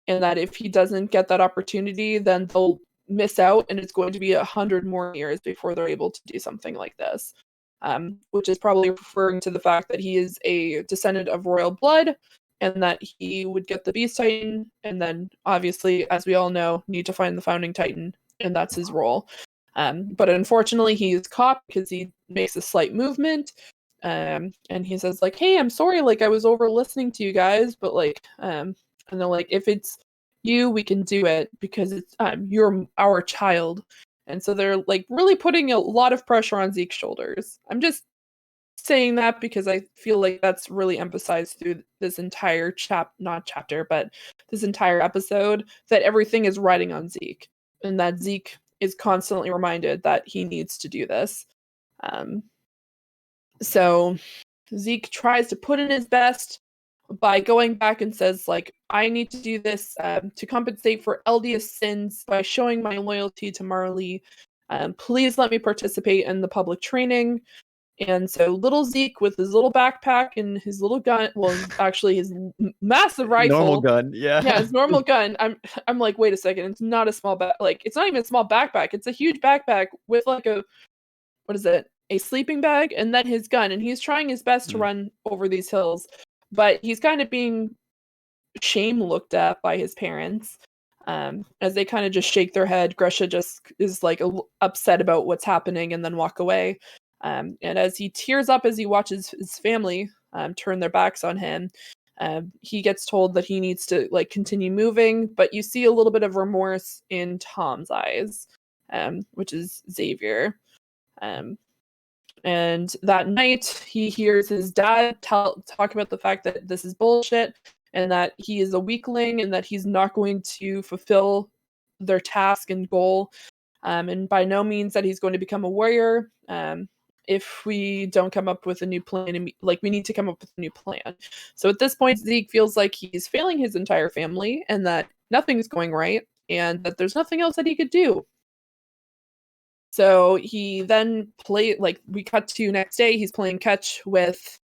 And that if he doesn't get that opportunity, then they'll miss out, and it's going to be 100 more years before they're able to do something like this. Which is probably referring to the fact that he is a descendant of royal blood, and that he would get the Beast Titan, and then obviously, as we all know, need to find the Founding Titan, and that's his role. But unfortunately, he is caught because he makes a slight movement, And he says like, hey, I'm sorry, like I was over listening to you guys, but like and they're like, if it's you, we can do it because it's you're our child. And so they're like really putting a lot of pressure on Zeke's shoulders. I'm just saying that because I feel like that's really emphasized through this entire not chapter, but this entire episode, that everything is riding on Zeke, and that Zeke is constantly reminded that he needs to do this. So Zeke tries to put in his best by going back and says like, I need to do this to compensate for Eldia's sins by showing my loyalty to Marley. Please let me participate in the public training. And so little Zeke with his little backpack and his little gun, well, actually his massive rifle. Normal gun, yeah. Yeah, his normal gun. I'm like, wait a second, it's not a small it's not even a small backpack. It's a huge backpack with like what is it? A sleeping bag and then his gun. And he's trying his best to run over these hills, but he's kind of being shame looked at by his parents. As they kind of just shake their head. Gresha just is like upset about what's happening and then walk away. And as he tears up as he watches his family turn their backs on him, he gets told that he needs to like continue moving, but you see a little bit of remorse in Tom's eyes, which is Xavier. And that night he hears his dad talk about the fact that this is bullshit and that he is a weakling and that he's not going to fulfill their task and goal. And by no means that he's going to become a warrior. If we don't come up with a new plan, like we need to come up with a new plan. So at this point, Zeke feels like he's failing his entire family and that nothing's going right and that there's nothing else that he could do. So he then we cut to next day, he's playing catch with,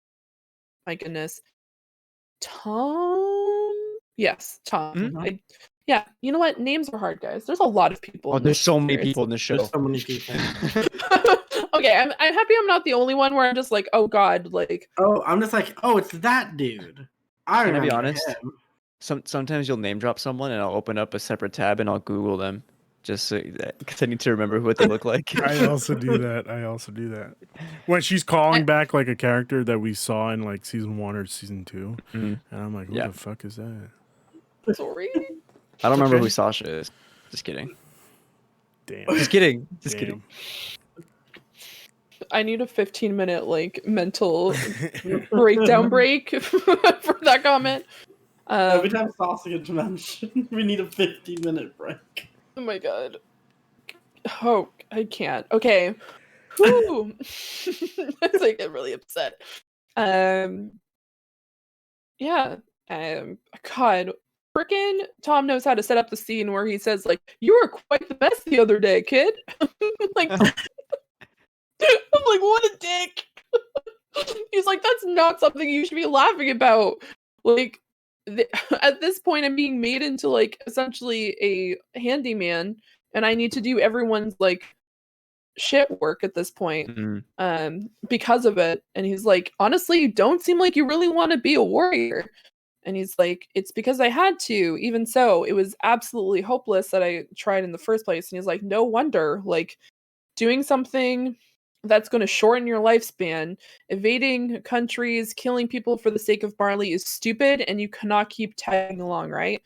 my goodness, Tom? Yes, Tom. Mm-hmm. Yeah, you know what? Names are hard, guys. There's a lot of people. Oh, there's so many people in the show. There's so many people. Okay, I'm happy I'm not the only one where I'm just like, oh god, like. Oh, I'm just like, oh, it's that dude. I Can I remember be honest? him. Sometimes you'll name drop someone and I'll open up a separate tab and I'll Google them just so because I need to remember what they look like. I also do that. When she's calling back like a character that we saw in like season 1 or season 2, and I'm like, who the fuck is that? Sorry. I don't remember who Sasha is. Just kidding. Damn. Just kidding. Just kidding. I need a 15-minute like mental breakdown break for that comment. Every time Sasha gets mentioned, we need a 15-minute break. Oh my god. Oh, I can't. Okay. Whew. As I get really upset. Yeah. God. Frickin' Tom knows how to set up the scene where he says, like, you were quite the best the other day, kid. Like, I'm like, what a dick. He's like, that's not something you should be laughing about. Like, at this point, I'm being made into, like, essentially a handyman, and I need to do everyone's, like, shit work at this point, because of it. And he's like, honestly, you don't seem like you really want to be a warrior. And he's like, it's because I had to. Even so, it was absolutely hopeless that I tried in the first place. And he's like, no wonder. Like, doing something that's going to shorten your lifespan, evading countries, killing people for the sake of Marley is stupid, and you cannot keep tagging along, right?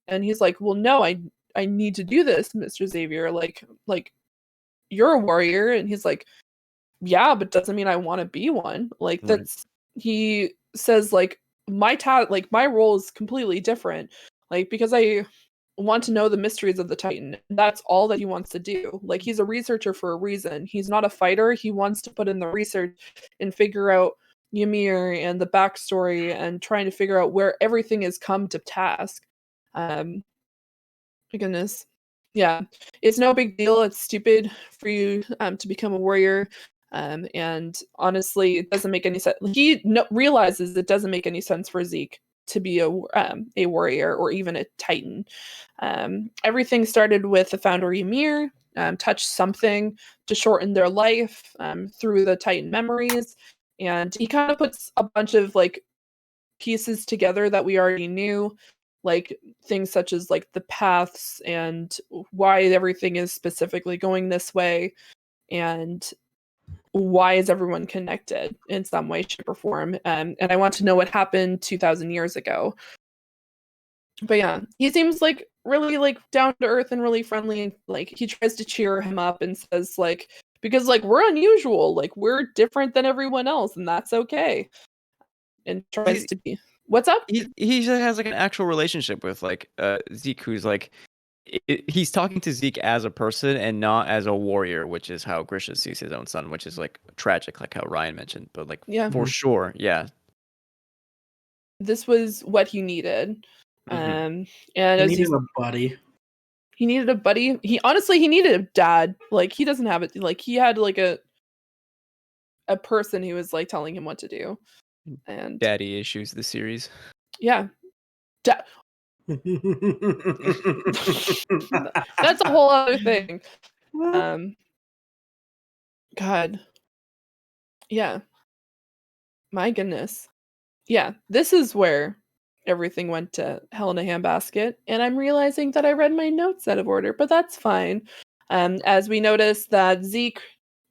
And he's like, well, no, I need to do this, Mr. Xavier. Like you're a warrior. And he's like, yeah, but doesn't mean I want to be one. Like, that's, he says, like, my role is completely different. Like, because I want to know the mysteries of the Titan. That's all that he wants to do. Like, he's a researcher for a reason. He's not a fighter. He wants to put in the research and figure out Ymir and the backstory and trying to figure out where everything has come to task. My goodness. Yeah, it's no big deal. It's stupid for you to become a warrior. And honestly, it doesn't make any sense. He realizes it doesn't make any sense for Zeke to be a warrior or even a Titan. Everything started with the founder Ymir touched something to shorten their life through the Titan memories. And he kind of puts a bunch of like pieces together that we already knew, like things such as like the paths and why everything is specifically going this way. And why is everyone connected in some way, shape, or form? And I want to know what happened 2,000 years ago. But yeah, he seems like really like down to earth and really friendly. And like he tries to cheer him up and says like, because like we're unusual, like we're different than everyone else, and that's okay. And tries to be. What's up? He has like an actual relationship with like Zeke, who's like he's talking to Zeke as a person and not as a warrior, which is how Grisha sees his own son, which is like tragic, like how Ryan mentioned. But like Yeah, for sure, yeah. this was what he needed. Mhm. And He as needed a buddy. he needed a buddy. He honestly he needed a dad. Like he doesn't have it. Like he had like a person who was like telling him what to do. And Daddy issues, the series. yeah, that's a whole other thing. God, yeah, my goodness, yeah. This is where everything went to hell in a handbasket, and I'm realizing that I read my notes out of order, but that's fine. As we notice that Zeke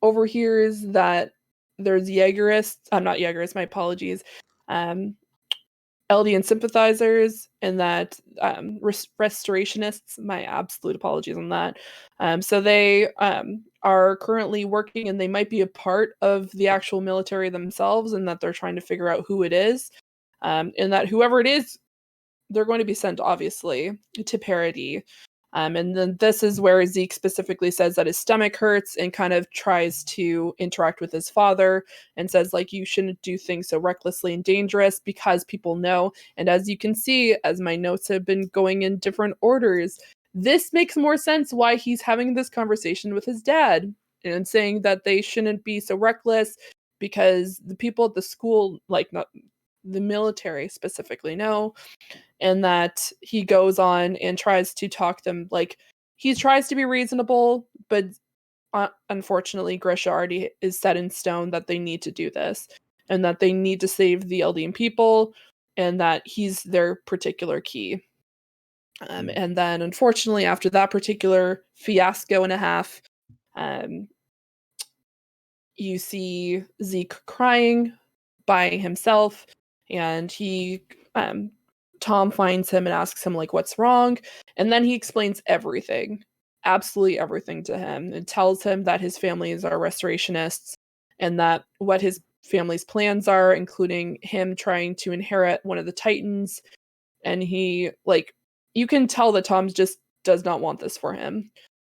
overhears that there's Jaegerists. I'm not Jaegerists. My apologies. Eldian sympathizers and that restorationists. My absolute apologies on that. So they are currently working, and they might be a part of the actual military themselves, and that they're trying to figure out who it is, and that whoever it is, they're going to be sent obviously to Parody. And then this is where Zeke specifically says that his stomach hurts and kind of tries to interact with his father and says, like, you shouldn't do things so recklessly and dangerous because people know. And as you can see, as my notes have been going in different orders, this makes more sense why he's having this conversation with his dad and saying that they shouldn't be so reckless because the people at the school, like, not the military specifically, know. And that he goes on and tries to talk them, like he tries to be reasonable, but unfortunately Grisha already is set in stone that they need to do this and that they need to save the Eldian people and that he's their particular key. And then unfortunately after that particular fiasco and a half, you see Zeke crying by himself, and Tom finds him and asks him like what's wrong, and then he explains everything, absolutely everything to him, and tells him that his families are restorationists and that what his family's plans are, including him trying to inherit one of the Titans. And he, like, you can tell that Tom just does not want this for him.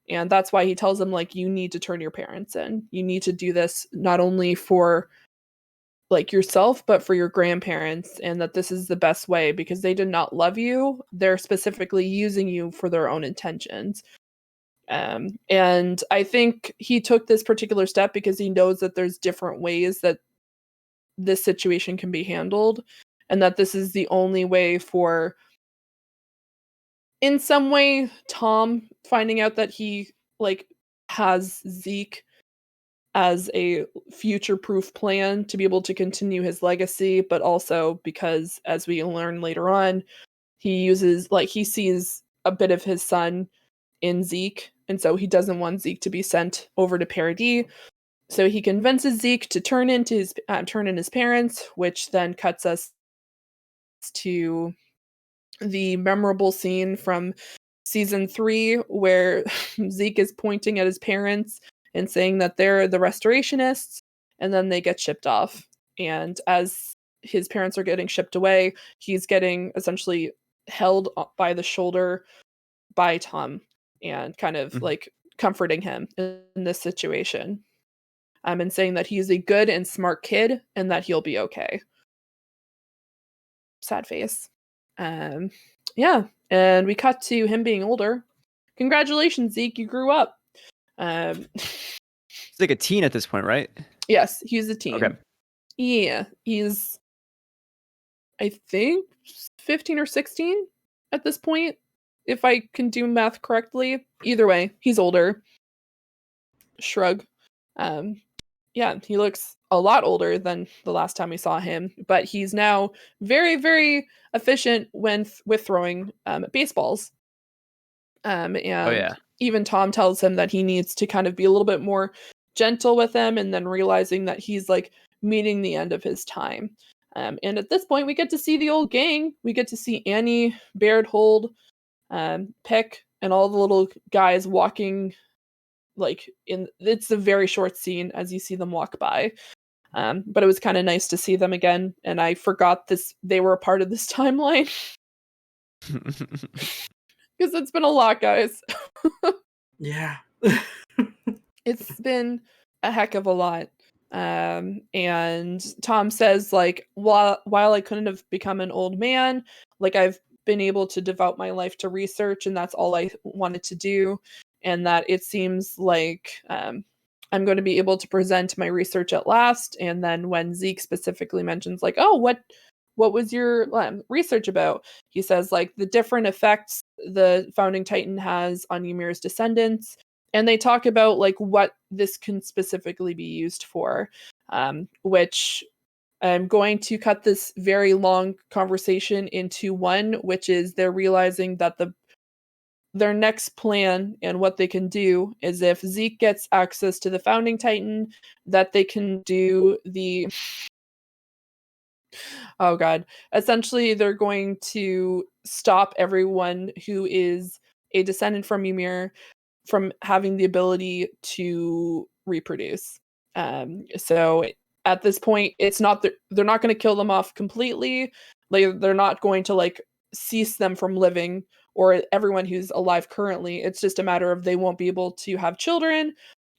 And that's why he tells him, like, you need to turn your parents in. You need to do this not only for like yourself, but for your grandparents, and that this is the best way because they did not love you. They're specifically using you for their own intentions. And I think he took this particular step because he knows that there's different ways that this situation can be handled, and that this is the only way for, in some way, Tom finding out that he like has Zeke as a future-proof plan to be able to continue his legacy, but also because, as we learn later on, he sees a bit of his son in Zeke, and so he doesn't want Zeke to be sent over to Paradis. So he convinces Zeke to turn in his parents, which then cuts us to the memorable scene from season 3 where Zeke is pointing at his parents and saying that they're the restorationists, and then they get shipped off. And as his parents are getting shipped away, he's getting essentially held by the shoulder by Tom and kind of like comforting him in this situation. And saying that he's a good and smart kid and that he'll be okay. Sad face. Yeah, and we cut to him being older. Congratulations, Zeke, you grew up. He's like a teen at this point, right? Yes, he's a teen. Okay. Yeah, he's, I think, 15 or 16 at this point, if I can do math correctly. Either way, he's older. Shrug. Yeah, he looks a lot older than the last time we saw him, but he's now very, very efficient with throwing baseballs. And Oh yeah. even Tom tells him that he needs to kind of be a little bit more gentle with him, and then realizing that he's like meeting the end of his time. And at this point, we get to see the old gang. We get to see Annie, Berthold, Pick, and all the little guys walking. Like it's a very short scene as you see them walk by. But it was kind of nice to see them again, and I forgot they were a part of this timeline because it's been a lot, guys. Yeah. It's been a heck of a lot. And Tom says, like, while I couldn't have become an old man, like I've been able to devote my life to research, and that's all I wanted to do. And that it seems like I'm going to be able to present my research at last. And then when Zeke specifically mentions, like, oh, what was your research about? He says, like, the different effects the founding titan has on Ymir's descendants. And they talk about like what this can specifically be used for, which I'm going to cut this very long conversation into one, which is they're realizing that their next plan and what they can do is if Zeke gets access to the founding titan, that they can do the oh god, essentially they're going to stop everyone who is a descendant from Ymir from having the ability to reproduce. So at this point, it's not they're not going to kill them off completely. Like they're not going to like cease them from living or everyone who's alive currently. It's just a matter of they won't be able to have children,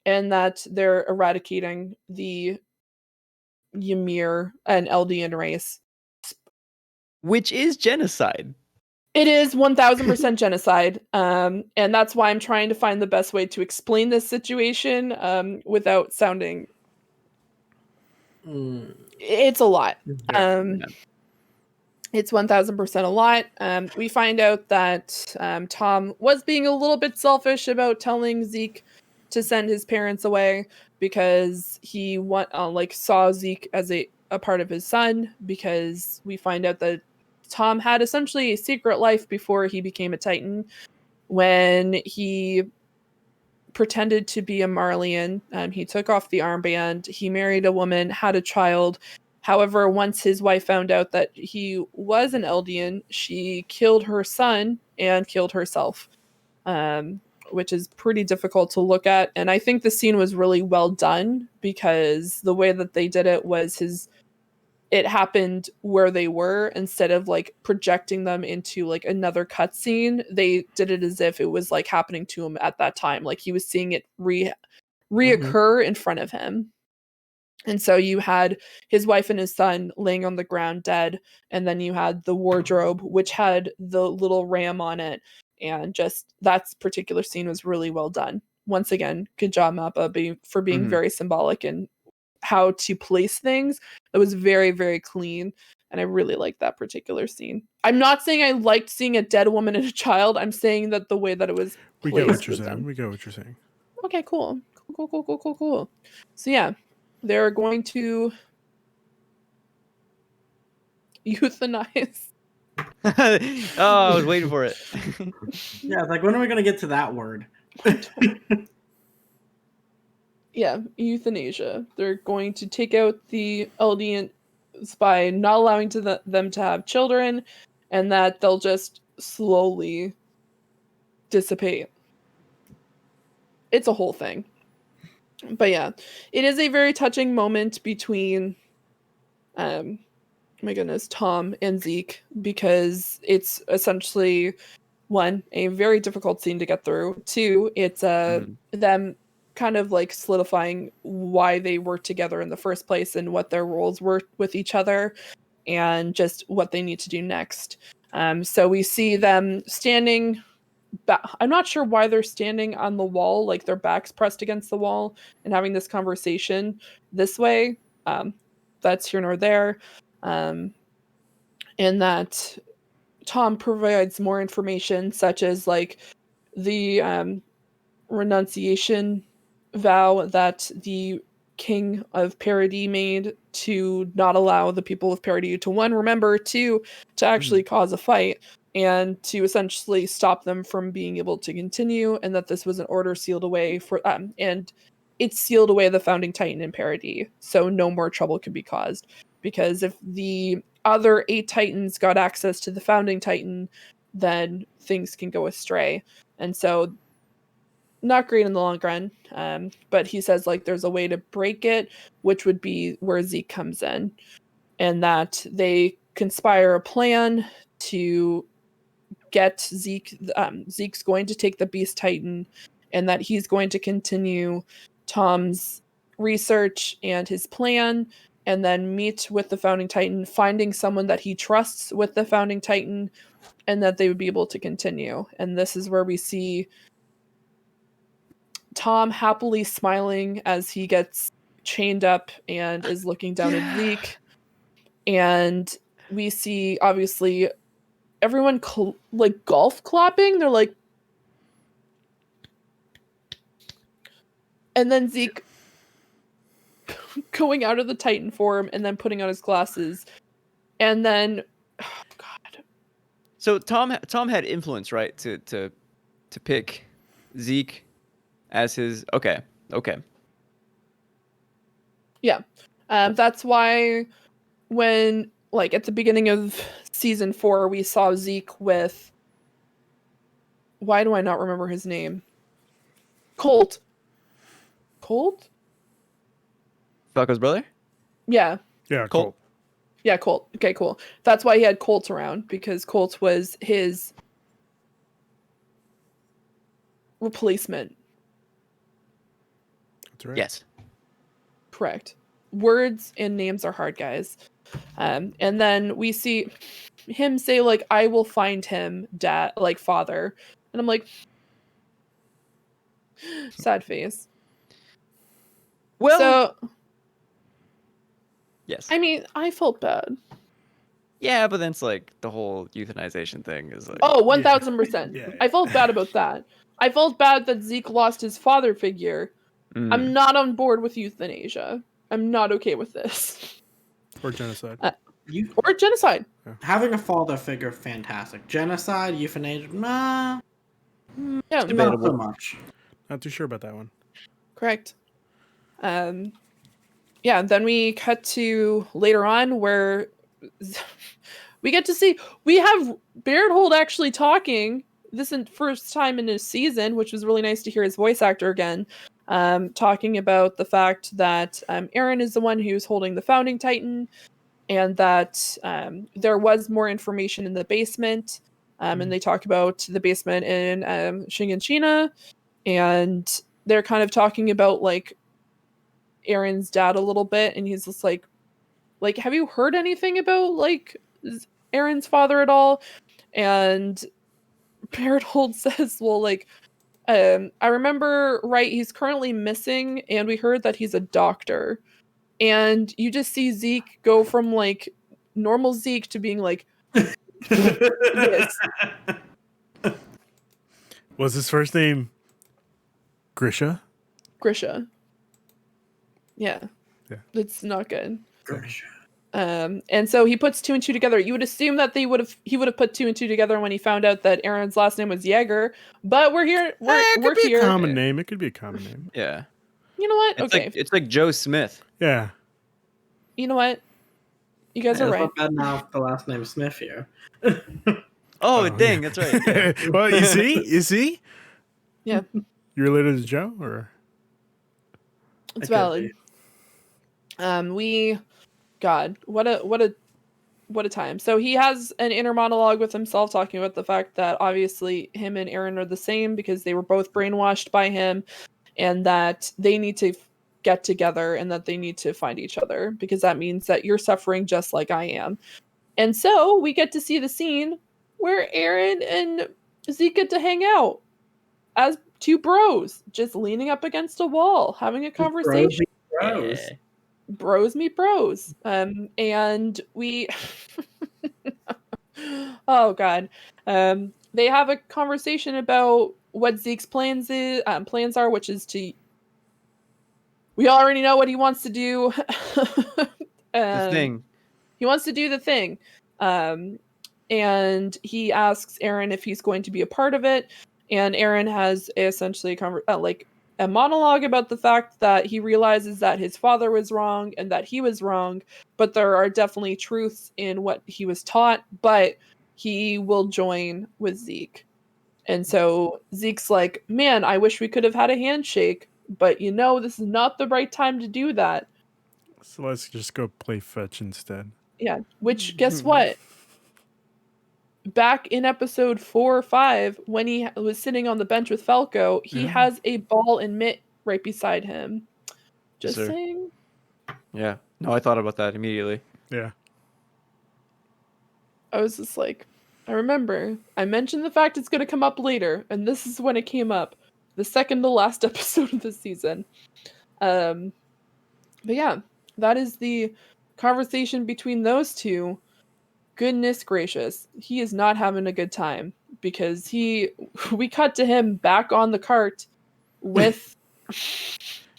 and that they're eradicating the Ymir and Eldian race. Which is genocide. It is 1000% genocide. And that's why I'm trying to find the best way to explain this situation without sounding. It's a lot. It's 1000% a lot. We find out that Tom was being a little bit selfish about telling Zeke to send his parents away because he saw Zeke as a part of his son, because we find out that Tom had essentially a secret life before he became a Titan when he pretended to be a Marleyan. He took off the armband, he married a woman, had a child. However, once his wife found out that he was an Eldian, she killed her son and killed herself, which is pretty difficult to look at. And I think the scene was really well done because the way that they did it was it happened where they were instead of like projecting them into like another cutscene. They did it as if it was like happening to him at that time, like he was seeing it reoccur in front of him. And so you had his wife and his son laying on the ground dead, and then you had the wardrobe which had the little ram on it, and just that particular scene was really well done. Once again, good job Mappa for being very symbolic and how to place things. It was very, very clean, and I really liked that particular scene. I'm not saying I liked seeing a dead woman and a child. I'm saying that the way that it was placed we get what you're was saying. done. We get what you're saying. Okay, cool. So yeah, they're going to euthanize. Oh, I was waiting for it. Yeah, like when are we gonna get to that word? Yeah, euthanasia. They're going to take out the Eldians by not allowing them to have children, and that they'll just slowly dissipate. It's a whole thing. But yeah, it is a very touching moment between my goodness, Tom and Zeke, because it's essentially one, a very difficult scene to get through. Two, it's them kind of like solidifying why they work together in the first place and what their roles were with each other and just what they need to do next. So we see them standing I'm not sure why they're standing on the wall, like their backs pressed against the wall and having this conversation this way. That's here nor there. And that Tom provides more information, such as like the renunciation vow that the king of Paradis made to not allow the people of Paradis to, one, remember, two, to actually cause a fight, and to essentially stop them from being able to continue, and that this was an order sealed away for and it sealed away the founding titan in Paradis, so no more trouble could be caused. Because if the other 8 titans got access to the founding titan, then things can go astray. And so not great in the long run. But he says like there's a way to break it, which would be where Zeke comes in, and that they conspire a plan to get Zeke. Zeke's going to take the Beast Titan, and that he's going to continue Tom's research and his plan, and then meet with the founding titan, finding someone that he trusts with the founding titan, and that they would be able to continue. And this is where we see Tom happily smiling as he gets chained up and is looking down at Zeke. And we see, obviously, everyone like golf clapping. They're like, and then Zeke going out of the Titan form and then putting on his glasses. And then, oh God. So Tom had influence, right, to pick Zeke as his. Okay. Yeah. That's why when, like, at the beginning of season 4, we saw Zeke with, why do I not remember his name? Colt? Falco's brother? Yeah. Yeah, Colt. Colt. Yeah, Colt. Okay, cool. That's why he had Colt around, because Colt was his replacement. That's right. Yes. Correct. Words and names are hard, guys. And then we see him say, like, I will find him, dad, like, father. And I'm like, sad face. Well. So, Yes. I mean, I felt bad. Yeah, but then it's like the whole euthanization thing is like. Oh, 1000%. Yeah. I felt bad about that. I felt bad that Zeke lost his father figure. Mm. I'm not on board with euthanasia. I'm not okay with this. Or genocide. Or genocide. Having a father figure, fantastic. Genocide, euthanasia, nah, Yeah, not so much. Not too sure about that one. correct. Yeah, then we cut to later on where we get to see, we have Berthold actually talking. This is first time in his season, which was really nice to hear his voice actor again, talking about the fact that Eren is the one who's holding the founding titan, and that there was more information in the basement. And they talk about the basement in Shiganshina, and they're kind of talking about like Eren's dad a little bit, and he's just like, have you heard anything about like Eren's father at all? And Berthold says, well, like, I remember, right, he's currently missing, and we heard that he's a doctor. And you just see Zeke go from like normal Zeke to being like this. Was his first name Grisha? Grisha. Yeah. Yeah. It's not good. Grisha. And so he puts 2 and 2 together. You would assume that he would have put 2 and 2 together when he found out that Eren's last name was Jaeger. But we're here. It We're could be here. a common name. It could be a common name. Yeah. You know what? It's Okay. like it's like Joe Smith. Yeah. You know what? You guys Yeah, are it's right. not bad now if the last name is Smith here. Oh, dang, yeah. that's right. Yeah. Well, you see? Yeah. You related to Joe, or? It's It could valid. God, what a time. So he has an inner monologue with himself talking about the fact that obviously him and Eren are the same because they were both brainwashed by him, and that they need to get together and that they need to find each other because that means that you're suffering just like I am. And so we get to see the scene where Eren and Zeke get to hang out as 2 bros, just leaning up against a wall, having a conversation. Bros. Yeah. Bros meet bros. And we oh god. They have a conversation about what Zeke's plans are, which is to, we already know what he wants to do. The thing. He wants to do the thing. And he asks Eren if he's going to be a part of it. And Eren has essentially a monologue about the fact that he realizes that his father was wrong and that he was wrong, but there are definitely truths in what he was taught, but he will join with Zeke. And so Zeke's like, man, I wish we could have had a handshake, but this is not the right time to do that. So let's just go play fetch instead. Yeah, which, guess what? Back in episode 4 or 5, when he was sitting on the bench with Falco, he has a ball and mitt right beside him. Just Yes, sir. saying. Yeah. No, I thought about that immediately. Yeah. I was just like, I remember. I mentioned the fact it's going to come up later, and this is when it came up. The second to last episode of the season. But yeah, that is the conversation between those two. Goodness gracious, he is not having a good time because we cut to him back on the cart with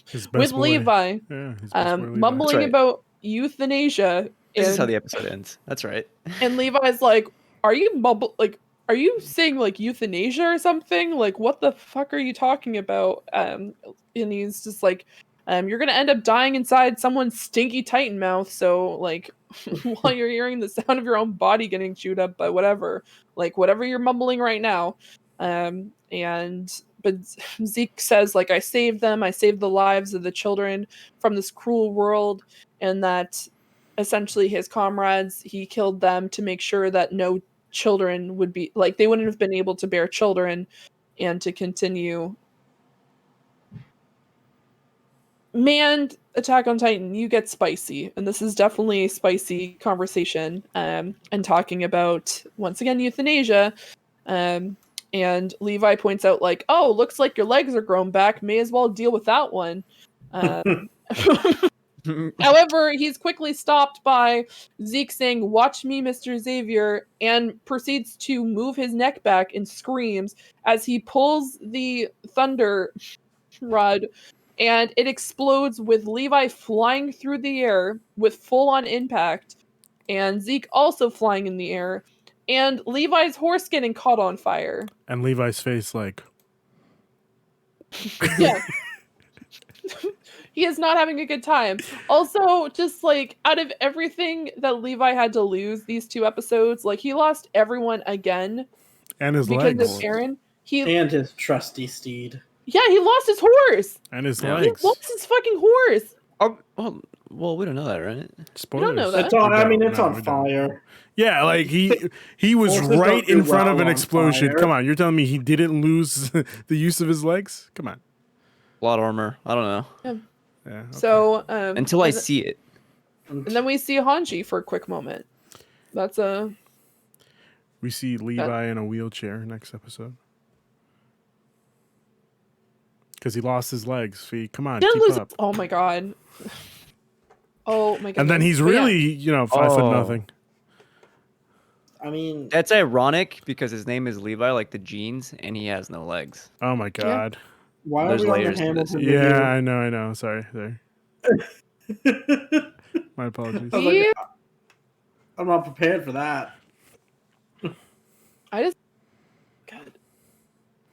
His best with boy. Levi, Yeah, his best boy Levi. mumbling right. about euthanasia. This is how the episode ends. That's right. And Levi's like, "Are you are you saying like euthanasia or something? Like, what the fuck are you talking about?" And he's just like, "You're gonna end up dying inside someone's stinky Titan mouth. So like, while you're hearing the sound of your own body getting chewed up by whatever you're mumbling right now." But Zeke says like, "I saved them. I saved the lives of the children from this cruel world, and that." Essentially his comrades, he killed them to make sure that no children would be like they wouldn't have been able to bear children and to continue. Man, Attack on Titan, you get spicy, and this is definitely a spicy conversation, and talking about once again euthanasia, and Levi points out like, oh, looks like your legs are grown back, may as well deal with that one. However, he's quickly stopped by Zeke saying, "Watch me, Mr. Xavier," and proceeds to move his neck back and screams as he pulls the thunder rod, and it explodes with Levi flying through the air with full-on impact, and Zeke also flying in the air, and Levi's horse getting caught on fire. And Levi's face like... Yeah. He is not having a good time. Also, just like out of everything that Levi had to lose these 2 episodes, like he lost everyone again. And his because legs. of Eren. And his trusty steed. Yeah, he lost his horse. And his Yeah. legs. He lost his fucking horse. Well, we don't know that, right? Spoilers. don't know that. It's on. I mean, We it's don't. on fire. Yeah, like he was Horses right don't do in front of well an on explosion. fire. Come on, you're telling me he didn't lose the use of his legs? Come on. A lot of armor. I don't know. Yeah. Okay. So Until I see it. and then we see Hanji for a quick moment. That's a We see Levi in a wheelchair next episode. Because he lost his legs. Fee, come on, didn't keep lose. up. Oh my god. Oh my god. And then he's really, 5'0". I mean, That's ironic because his name is Levi, like the jeans, and he has no legs. Oh my god. why are There's we on the layers to this. Hamilton? Yeah, I know. Sorry. My apologies. I was like, I'm not prepared for that. I just God.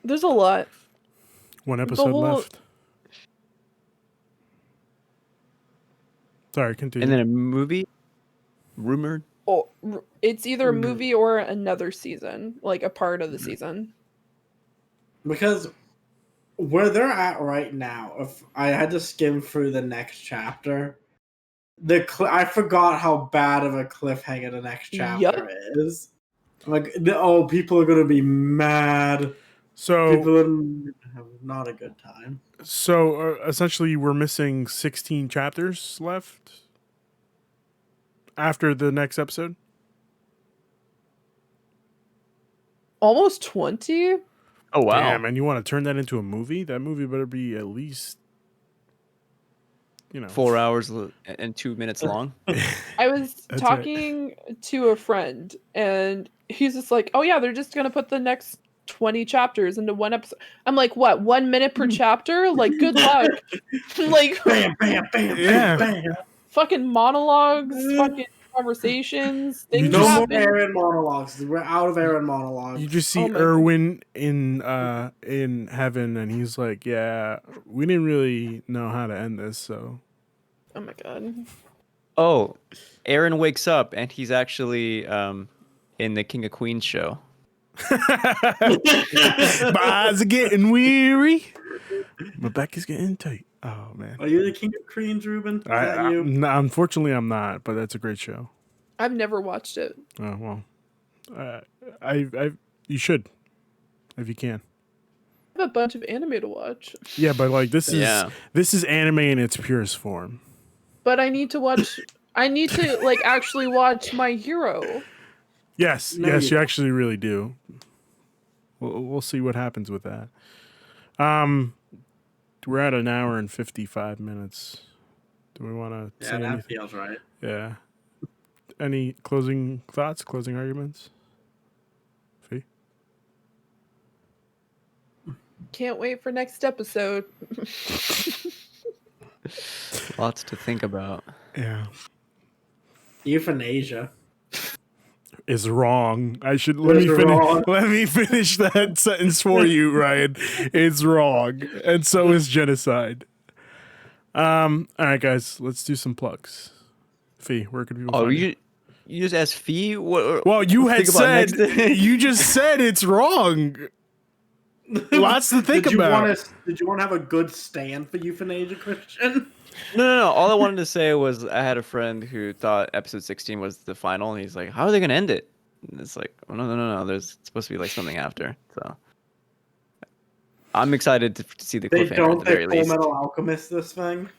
There's a lot. One episode whole- left. Sorry, continue. And then a movie, rumored. Oh, it's either a movie or another season, like a part of the season. Because where they're at right now, if I had to skim through the next chapter, I forgot how bad of a cliffhanger the next chapter is. Like, people are gonna be mad. so People are gonna have not a good time. essentially, we're missing 16 chapters left after the next episode. Almost 20? Oh wow! Damn, and you want to turn that into a movie? That movie better be at least, 4 hours and 2 minutes long. I was That's talking to a friend, and he's just like, "Oh yeah, they're just gonna put the next 20 chapters into one episode." I'm like, "What? 1 minute per chapter? Like, good luck!" Like, Bam, bam, bam, Yeah. bam, bam. fucking monologues, fucking conversations. You Things No more happen. Eren monologues. We're out of Eren monologues. You just see Oh my Erwin in heaven, and he's like, "Yeah, we didn't really know how to end this, so." Oh my god. Oh, Aaron wakes up and he's actually in the King of Queens show. My eyes are getting weary. My back is getting tight. Oh man. Are you the king of Queens, Ruben? Is that you? No, unfortunately, I'm not. But that's a great show. I've never watched it. Oh well. You should, if you can. I have a bunch of anime to watch. Yeah, but like this Yeah. is anime in its purest form. But I need to watch. I need to like actually watch My Hero. Yes, No, yes, you you don't. actually really do. We'll see what happens with that. We're at an hour and 55 minutes. Do we want to Yeah, say that anything? feels right. Yeah. Any closing thoughts? Closing arguments? Fee? Can't wait for next episode. Lots to think about. Yeah. Euthanasia. Is wrong. I should let me Is finish. wrong. Let me finish that sentence for you, Ryan. It's wrong, and so is genocide. All right, guys, let's do some plugs. Fee, where could people Oh, find you? you just asked Fee? What? Well, you had think about said next- you just said it's wrong. Lots to think about. Did you want to have a good stand for euthanasia, Christian? No. All I wanted to say was I had a friend who thought episode 16 was the final, and he's like, "How are they gonna end it?" And it's like, "Oh, no. There's supposed to be like something after." So I'm excited to see the They cliffhanger at don't the say very Full least. Metal Alchemist this thing.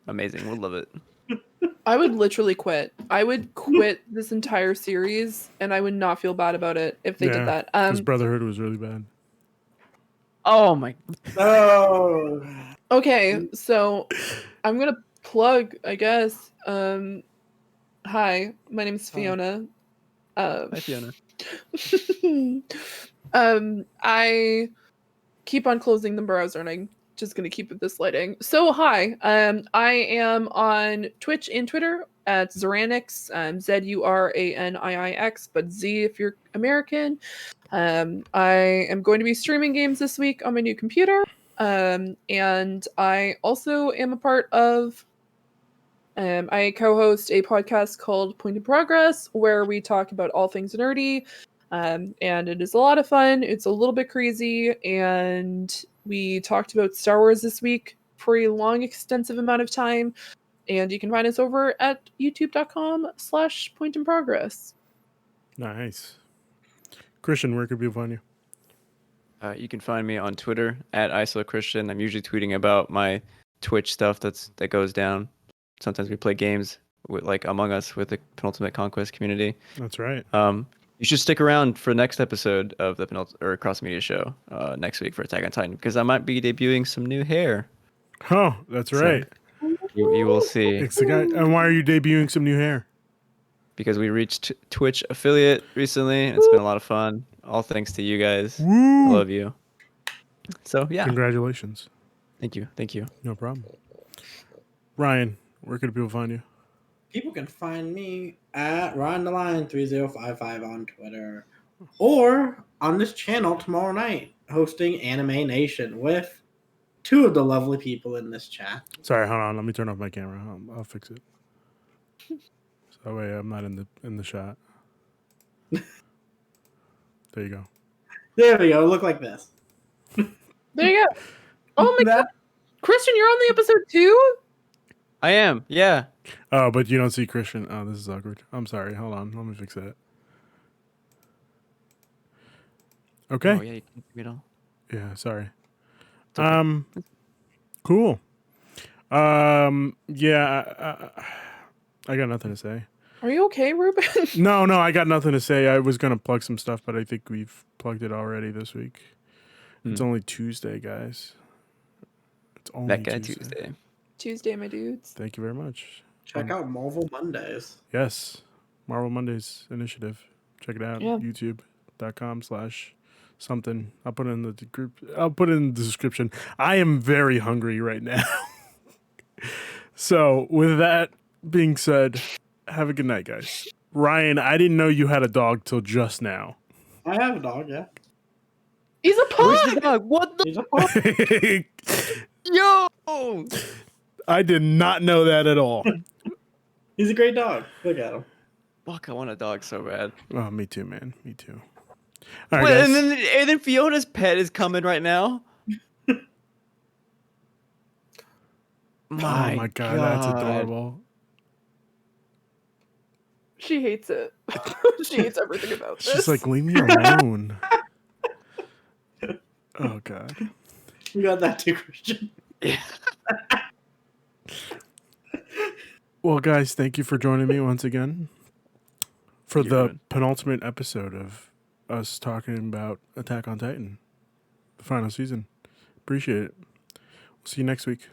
Amazing, we'll love it. I would literally quit. I would quit this entire series, and I would not feel bad about it if they did that. His Brotherhood was really bad. Oh my! Oh. Okay, so I'm gonna plug, I guess. Hi, my name is Fiona. Hi, Fiona. I keep on closing the browser, and I'm just gonna keep it this lighting. So hi, I am on Twitch and Twitter at Zuranix, Zuranix, but Z if you're American. I am going to be streaming games this week on my new computer. And I also am a part of. I co-host a podcast called Point in Progress, where we talk about all things nerdy. And it is a lot of fun. It's a little bit crazy, and we talked about Star Wars this week for a long, extensive amount of time. And you can find us over at youtube.com/pointinprogress. Nice. Christian, where could people find you? You can find me on Twitter at ISOChristian. I'm usually tweeting about my Twitch stuff that goes down. Sometimes we play games with like Among Us with the Penultimate Conquest community. That's right. You should stick around for the next episode of the Cross Media Show next week for Attack on Titan because I might be debuting some new hair. Oh, that's right. You will see It's the guy. And why are you debuting some new hair? because we reached Twitch affiliate recently. And it's been a lot of fun. All thanks to you guys. Woo! I love you. So yeah, Congratulations. thank you. No problem. Ryan, where could people find you? People can find me at RyanTheLion3055 on Twitter. Or on this channel tomorrow night, hosting Anime Nation with two of the lovely people in this chat. Sorry, hold on. Let me turn off my camera. I'll fix it. So that way I'm not in the shot. There you go. There we go. Look like this. There you go. Oh my That- god. Christian, you're on the episode too? I am. Yeah. Oh, but you don't see Christian. Oh, this is awkward. I'm sorry. Hold on. Let me fix that. Okay. Oh yeah. You can see it all. Yeah, sorry. It's okay. Cool. Yeah, I got nothing to say. Are you okay, Ruben? No, I got nothing to say. I was gonna plug some stuff, but I think we've plugged it already this week. It's only Tuesday, guys. It's only That guy Tuesday. Tuesday. Tuesday, my dudes. Thank you very much. Check out Marvel Mondays. Yes, Marvel Mondays initiative. Check it out. Yeah. YouTube.com/something. I'll put it in the group. I'll put it in the description. I am very hungry right now. So with that being said, Have a good night, guys. Ryan, I didn't know you had a dog till just now. I have a dog. Yeah, He's a Where's pug. the dog? What the he's a pug. yo? I did not know that at all. He's a great dog. Look at him. Fuck, I want a dog so bad. Oh, me too, man. Me too. All right, Wait, guys. and then Fiona's pet is coming right now. Oh my god, that's adorable. She hates it. She hates everything about this. She's like, leave me alone. Oh god. You got that too, Christian. Yeah. Well, guys, thank you for joining me once again for You're the good. penultimate episode of us talking about Attack on Titan, the final season. Appreciate it. We'll see you next week.